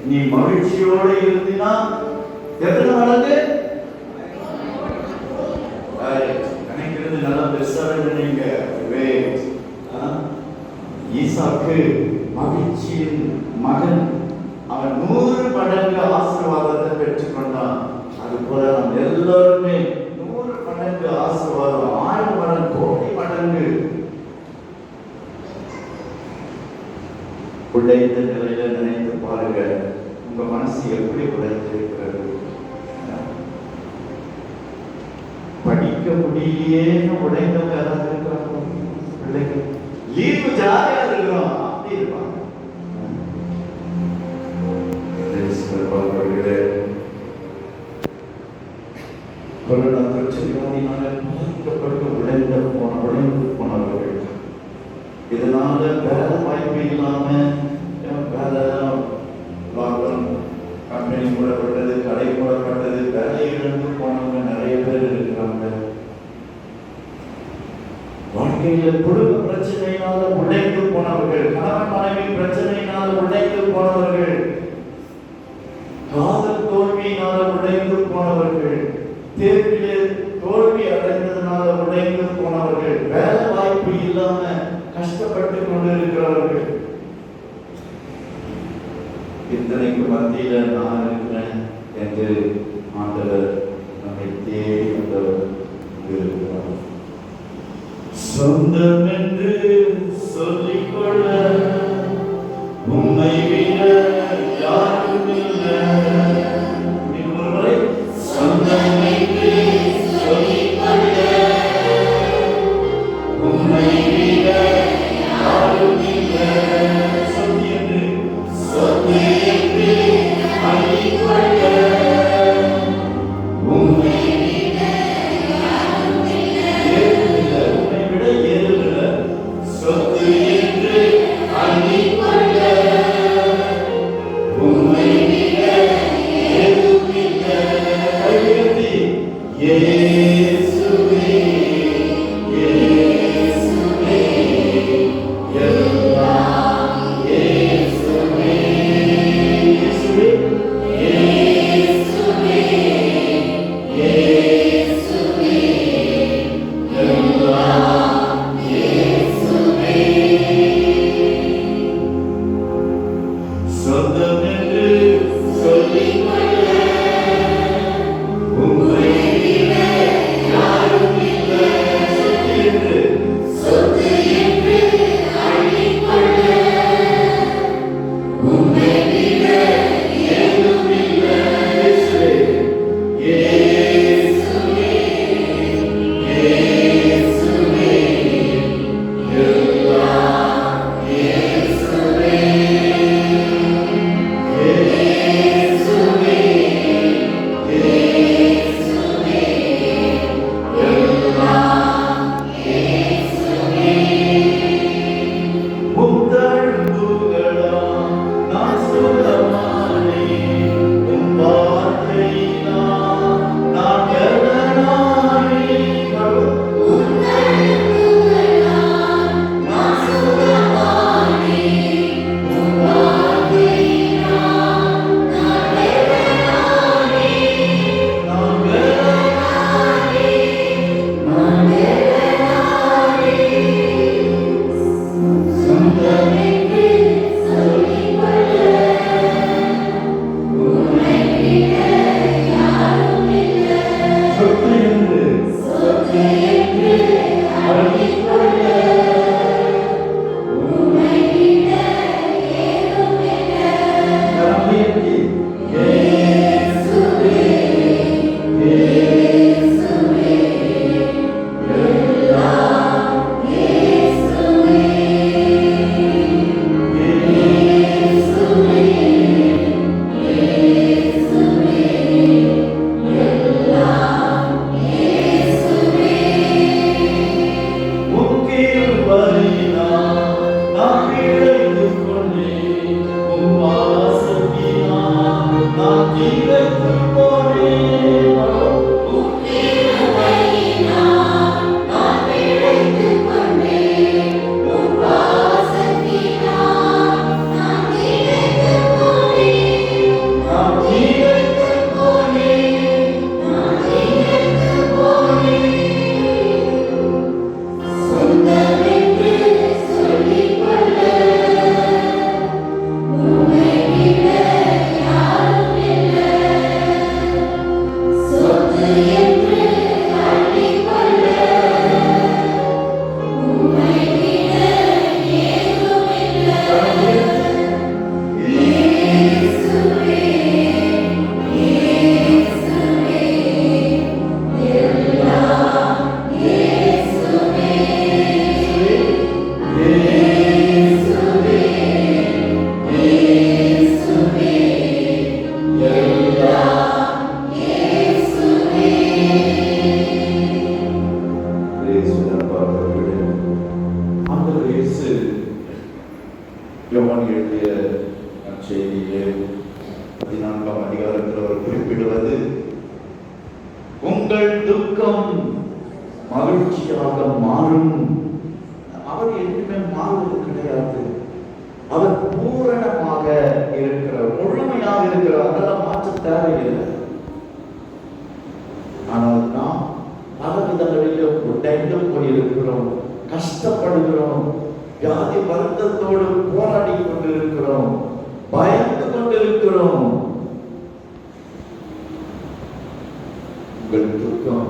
நீ மகிழ்ச்சியோடு இருந்தினா எத்தனை மடங்கு நினைக்கிறது நல்லா பெருசா நீங்க ஈசாக்கு மகிழ்ச்சியின் மகன், அவன் 100 மடங்கு ஆசீர்வாதத்தை பெற்றுக்கொண்டான். அது போல நாம் எல்லாருமே 100 மடங்கு ஆசீர்வாதம், 1000 மடங்கு, கோடி மடங்கு உடைந்த நிலையில நினைத்து பாருங்க. உங்க மனசு எப்படி உடைந்திருக்கிறது? படிக்க முடியேன்னு உடைந்தவங்க யாராவது இருக்கிறாங்க? பிள்ளைகள் லீவு ஜாலியா இருக்கிறோம் அப்படி இருப்பாங்க. கொரோனா தொற்றினால பாதிக்கப்பட்டு உடைந்து போனவர்கள், இதனால வேலை வாய்ப்பு இல்லாம வேலை லாக்டவுன், கம்பெனி மூடப்பட்டது, கடை மூடப்பட்டது, வேலை இழந்து போனவங்க நிறைய பேர் இருக்கிறாங்க. வாழ்க்கையில குடும்ப பிரச்சனையினால உடைந்து போனவர்கள், கணவன் மனைவி பிரச்சனையினால உடைந்து போனவர்கள், காதல் தோல்வியினால உடைந்து போனவர்கள், தேர்விலே தோல்வி அடைந்ததுனால உடைந்து போனவர்கள், வேலை வாய்ப்பு இல்லாம கஷ்டப்பட்டு கொண்டிருக்கிறவர்கள், இத்தனைக்கு மத்தியில நான் இருக்கிறேன் என்று ஆண்டவர் நம்மை தேடி வந்தவர் இருக்கிறார். சொந்தம் என்று சொல்லிக்கொள்ள உம்மை விட யாரும் இல்லை. சொந்தம் என்று சொல்லிக்கொள்ள உம்மை விட யாரும் இல்லை. சொத்து என்று அள்ளிக்கொள்ள உம்மை சொத்து என்று அள்ளிக்கொள்ள உம்மை விட ஏதும் இல்லை. கையுயர்த்தி இயேசுவே இயேசுவே எல்லாம் இயேசுவே இயேசுவே இயேசுவே இயேசுவே எல்லாம் இயேசுவே. சொந்தம் என்று சொல்லிக்கொள்ள உம்மை விட யாரும் இல்லை. சொத்து என்று அள்ளிக்கொள்ள உம்மை விட ஏதும் இல்லை. இயேசுவே இயேசுவே எல்லாம் இயேசுவே இயேசுவே இயேசுவே எல்லாம் இயேசுவே. முத்தழும்புகளால் நான் சுகமானேன், உம் வார்த்தையினால் நான் கர்த்தனானேன். முத்தழும்புகளால் நான் சுகமானேன், உம் வார்த்தையினால் நான் கர்த்தனானேன். நான் கர்த்தனானேன், நான் கர்த்தனானேன். சொந்தம் என்று சொல்லிக்கொள்ள உம்மை விட யாரும் இல்லை. சொத்து என்று அள்ளிக்கொள்ள உம்மை விட ஏதும் இல்லை. கரம் உயர்த்தி இயேசுவே இயேசுவே எல்லாம் இயேசுவே இயேசுவே இயேசுவே எல்லாம் இயேசுவே. உம் கிருபையினால் நான் பிழைத்துக் கொண்டேன், உம் வாசத்தினால் நான் திளைத்துப் போனேன். உம் கிருபையினால் நான் பிழைத்துக் கொண்டேன், உம் வாசத்தினால் நான் திளைத்துப் போனேன். நான் திளைத்துப் போனேன், நான் திளைத்துப் போனேன். சொந்தம் என்று சொல்லிக்கொள்ள உம்மை விட யாரும் இல்லை. சொத்து என்று அள்ளிக்கொள்ள உம்மை விட ஏதும் இல்லை. இயேசுவே இயேசுவே எல்லாம் இயேசுவே இயேசுவே இயேசுவே எல்லாம் இயேசுவே. ஆண்டவர் இயேசு யோவான் எழுதிய நற்செய்தியிலே 14ஆம் அதிகாரத்தில் அவர் குறிப்பிடுவது, உங்கள் துக்கம் மகிழ்ச்சியாக மாறும் இருக்கிறோம், அதெல்லாம் மாற்ற தேவையில்லை. ஆனால் நாம் பல விதங்களிலும் உடைந்து போயிருக்கிறோம், கஷ்டப்படுகிறோம், வியாதி வருத்தத்தோடு போராடி கொண்டிருக்கிறோம், பயந்து கொண்டிருக்கிறோம். உங்கள் துக்கம்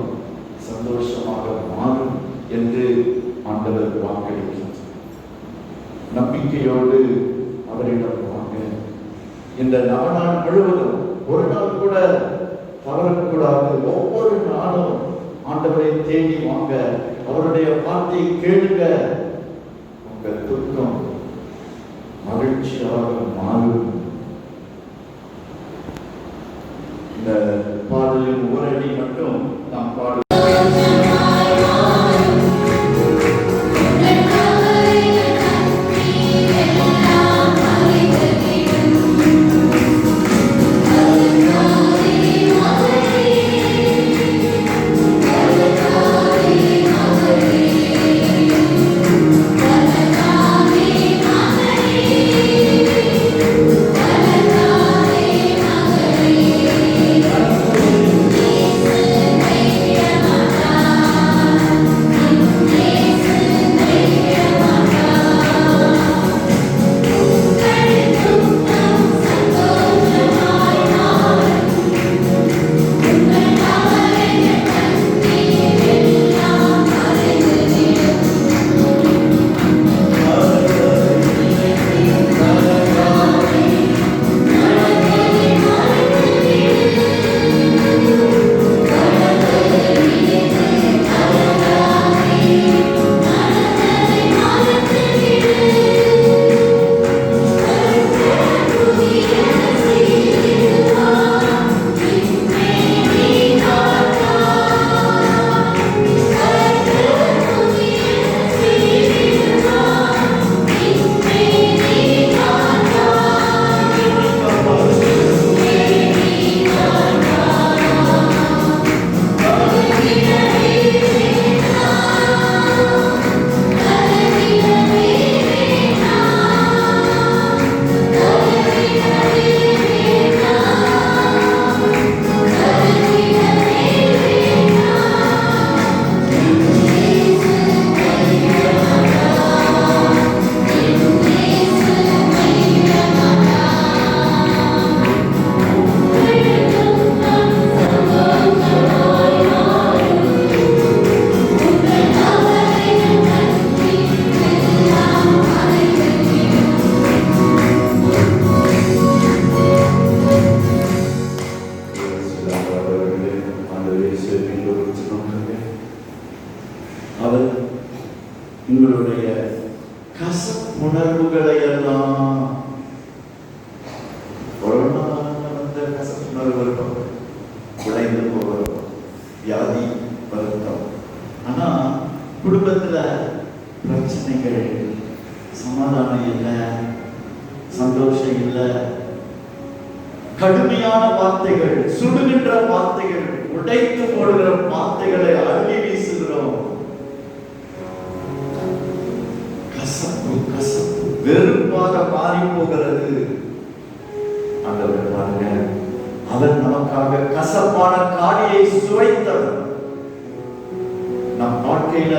சந்தோஷமாக மாறும் என்று ஆண்டவர் வாக்களிக்கிறார். நம்பிக்கையோடு அவரிடம் வாங்க. இந்த நாள் முழுவதும் ஒரு நாள் கூட தவறக்கூடாது. ஒவ்வொரு நாளும் ஆண்டவரை தேடி வாங்க, அவருடைய வார்த்தையை கேளுங்க. உங்கள் துக்கம் மகிழ்ச்சியாக மாறும். இந்த பாடலின் ஒரு அடி மட்டும் நாம் பாடு. அவர் உங்களுடைய கசப்புணர்வுகளை எல்லாம் வந்த கசப்புணர்வு இருக்கும், உடைந்து போகிறோம், வியாதி வருத்தம். ஆனா குடும்பத்துல பிரச்சனைகள், சமாதானம் இல்லை, சந்தோஷம் இல்லை, கடுமையான வார்த்தைகள், சுடுகின்ற வார்த்தைகள், உடைத்து போடுகிற வார்த்தைகளை அள்ளி வீசுகிறோம். கசப்பு கசப்பு வெறுப்பாக மாறி போகிறது. ஆண்டவர் பாருங்க, அவர் நமக்காக கசப்பான காடியை சுவைத்தவர். நம் வாழ்க்கையில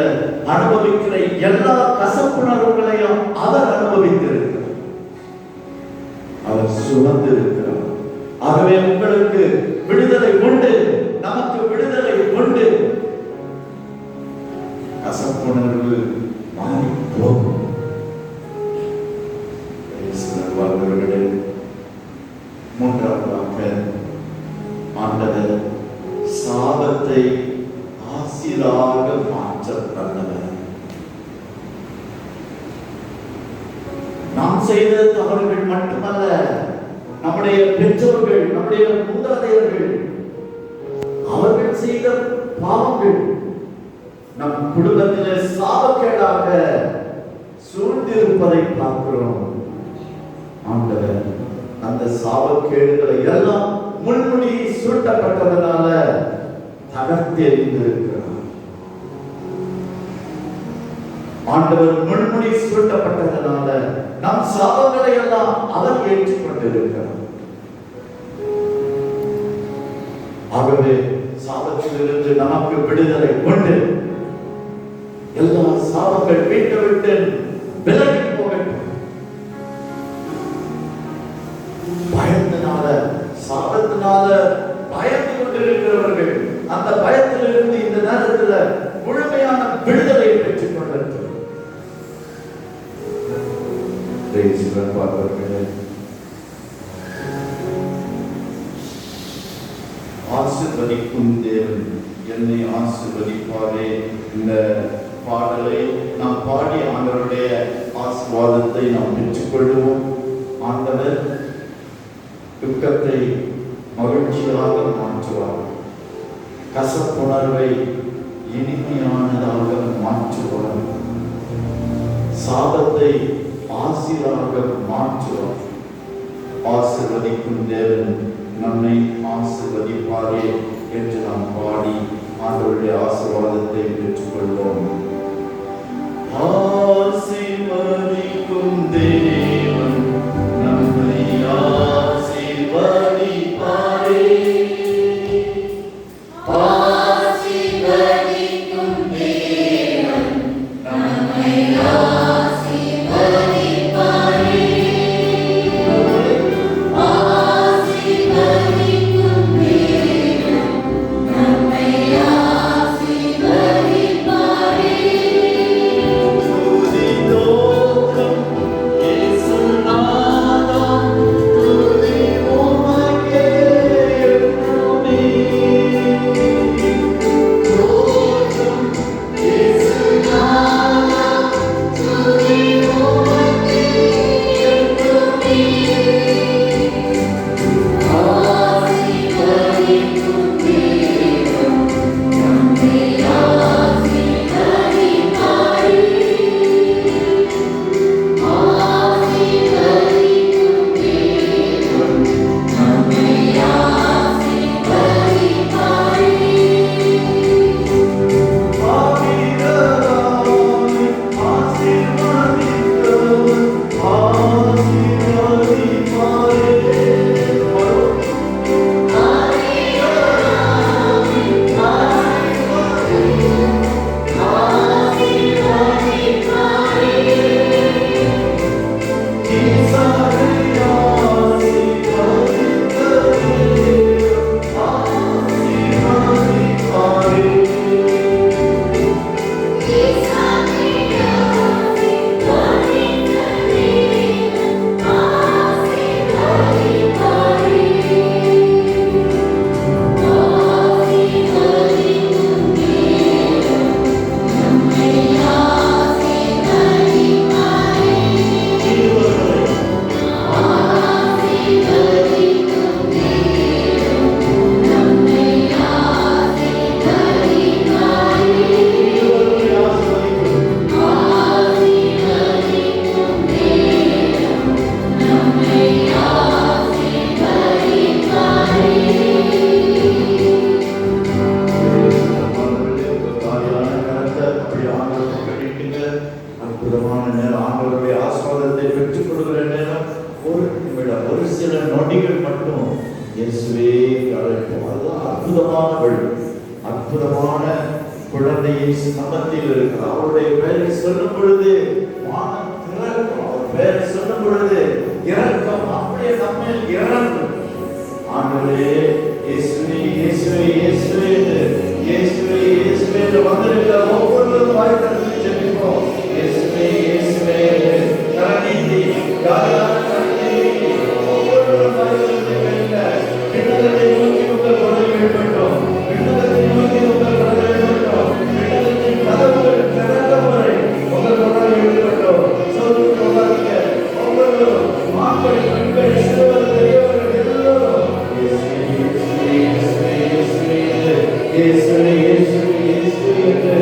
அனுபவிக்கிற எல்லா கசப்புணர்வுகளையும் அவர் அனுபவித்திருக்கிறார், அவர் சுமந்து இருக்கிறார். ஆகவே உங்களுக்கு விடுதலை உண்டு, நமக்கு விடுதலை உண்டு. கசப்புணர்வு மாறி போகும். மூன்றாவதாக ஆண்டவர் சாபத்தை ஆசீராக மாற்ற தந்தவர். நாம் செய்த தவறுகள் மட்டுமல்ல, நம்முடைய பெற்றோர்கள், நம்முடைய மூதாதையர்கள் அவர்கள் செய்த பாவங்கள் நம் குடும்பத்திலே சாபக்கேடாக சூழ்ந்திருப்பதை பார்க்கிறோம். ஆண்டவர் அந்த சாபக்கேடுகளை எல்லாம் முள்முடி சூட்டப்பட்டதனால தகர்த்து எறிந்திருக்கிறார். ஆண்டவர் முள்முடி சூட்டப்பட்டதனால நம் சாபங்களை எல்லாம் அவர் ஏற்றுக்கொண்டிருக்கிறார். ஆகவே சாபத்திலிருந்து நமக்கு விடுதலை கொண்டு எல்லா சாபங்கள் வீட்டை விட்டு விலகி போகட்டும். பயத்தினால சாபத்தினால பயந்து கொண்டிருக்கிறவர்கள் அந்த பயத்திலிருந்து இந்த நேரத்தில் முழுமையான விடுதலை பெற்றுக் கொள்ளட்டும். ஆசீர்வதிக்கும் தேவன் என்னை ஆசீர்வதிப்பாரே. இந்த பாடலை நாம் பாடி ஆண்டவருடைய ஆசீர்வாதத்தை நாம் பெற்றுக்கொள்வோம். ஆண்டவர் துக்கத்தை மகிழ்ச்சியாக மாற்றுவார், கசப்புணர்வை இனிமையானதாக மாற்றுவார், சாபத்தை ஆசீராக மாற்றுவார். ஆசீர்வதிக்கும் தேவன் நம்மை ஆசீர்வதிப்பாரே என்று நாம் பாடி ஆண்டவருடைய ஆசீர்வாதத்தை பெற்றுக்கொள்வோம். ஆசீர்வதிக்கும் தேவன் நம்மை ஆசீர்வதிப்பாரே. ஆசீர்வதிக்கும் தேவன் நம்மை ஆசீர்வதிப்பாரே. ஆசீர்வதிக்கும் தேவன் நம்மை ஆசீர்வதிப்பாரே. துதி தோற்றம் இயேசுநாதம், துதி உமக்கே என்றுமே. தோற்றம் இயேசுநாதம், துதி உமக்கே என்றுமே. ஆசீர்வதிக்கும் தேவன் நம்மை ஆசீர்வதிப்பாரே. ஆசீர்வதிக்கும் தேவன் நம்மை ஆசீர்வதிப்பாரே. ஆவியானவரே ஆசீர்வதித்தவர் ஆசீர்வதிப்பாரே. அற்புதமான நேரம், ஆண்டவருடைய ஆசீர்வாதத்தை பெற்றுக் கொள்கிற நேரம். ஒரு நிமிடம், ஒரு சில நொடிகள் மட்டும் இயேசுவே அழைப்போம். அதுதான் அற்புதமான வழி. அற்புதமான குழந்தை இயேசு நம்மத்தில் இருக்கிறார். அவருடைய பெயரை சொல்லும் பொழுது வானம் திறக்கும். அவர் பெயரை சொல்லும் பொழுது இரக்கம் அப்படியே நம்மில் இறங்கும். ஆண்டவரே இயேசுவே இயேசுவே இயேசுவே இயேசுவே இயேசுவே என்று வந்திருக்கிற ஒவ்வொருவரும் வாய் திறந்து ஜெபிப்போம். இயேசுவே இயேசுவே கரநீட்டி யாரான கரநீட்டி ஒவ்வொருவரும் வாய் திறந்து கேட்க விண்ணகத்தை நோக்கி உங்கள் குரல் எழுப்பட்டும். விண்ணகத்தை நோக்கி உங்கள் குரல் எழுப்பட்டும். விண்ணகத்தின் கதவுகள் திறக்கும் வரை உங்கள் குரல் எழுப்பட்டும். சொல்லி கொள்ளாதீங்க. ஒவ்வொருவரும் மாக்கள் பெண்கள் சிறுவர் பெரியவர்கள் எல்லோரும் இயேசுவே இயேசுவே இயேசுவே இயேசுவே இயேசுவே இயேசுவே இயேசுவே என்று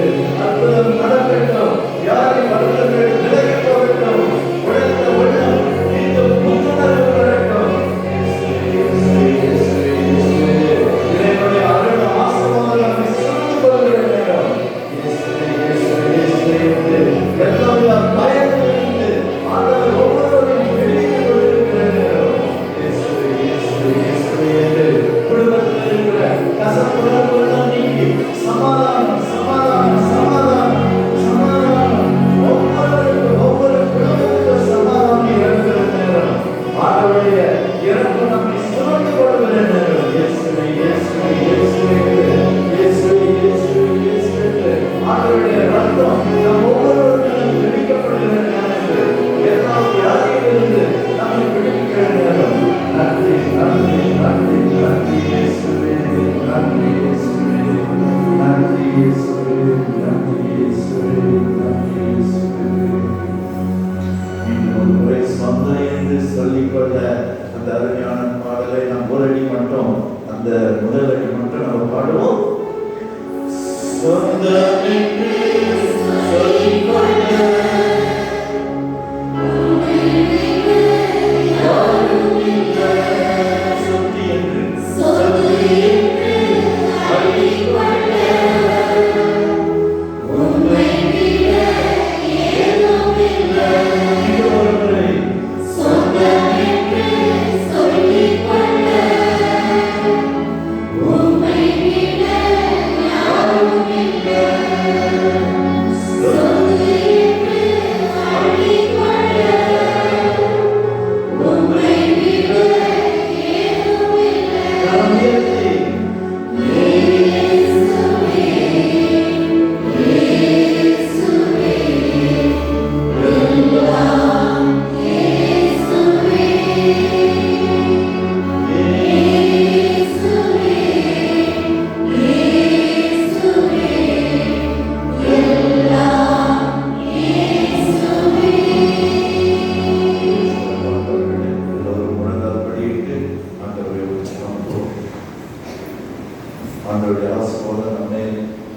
ஆண்டவருடைய ஆசீர்வாதம் நம்மை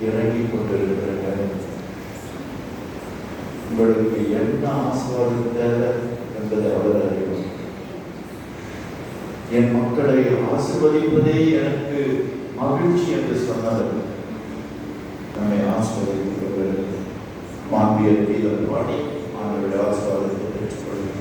இறங்கி கொண்டிருக்கிற உங்களுக்கு என்ன ஆசீர்வாதம் தேவை என்பதை அவர் அறிவார். என் மக்களை ஆசீர்வதிப்பதே எனக்கு மகிழ்ச்சி என்று சொன்னது நம்மை ஆசீர்வதிப்பவர் மாண்பிய கீதம் பாடி ஆண்டவருடைய ஆசீர்வாதத்தை பெற்றுக்கொள்கிறேன்.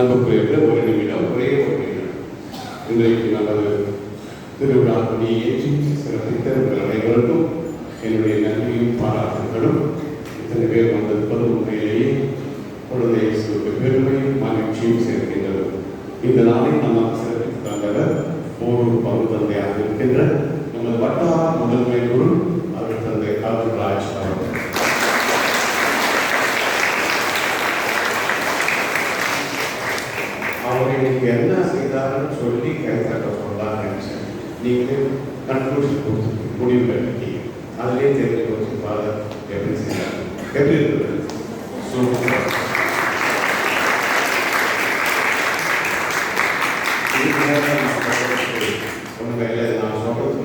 அன்புக்குரியவர்கள் ஒரு நிமிடம், ஒரே ஒரு நிமிடம். இன்றைக்கு நமது திருவிழா கொடியை ஏற்றி சிறப்பித்த உங்கள் அனைவருக்கும் என்னுடைய நன்றியும் பாராட்டுகளும். இத்தனை பேர் வந்திருப்பது உண்மையிலேயே குழந்தை இயேசுவுக்கு பெருமையும் மகிழ்ச்சியும் சேர்க்கின்றது. இந்த நாளை நமக்கு சிறப்பித்து தந்தவர் போரூர் பங்கு தந்தையாக இருக்கின்ற நமது வட்டார முதன்மை குரு அவர் தந்தை அருள்ராஜ் அவர்கள். அவங்க நீங்க என்ன செய்தாருன்னு சொல்லி கைத்தட்ட சொல்லலாம் நினைச்சேன். நீங்களே கன்க்ளூஷன் கொடுத்து முடிவு கட்டிட்டீங்க. அதிலே தெரிஞ்சு போச்சு ஃபாதர் எப்படி செய்யறாங்க, எப்படி இருக்குது. உண்மையில நான் சொல்றது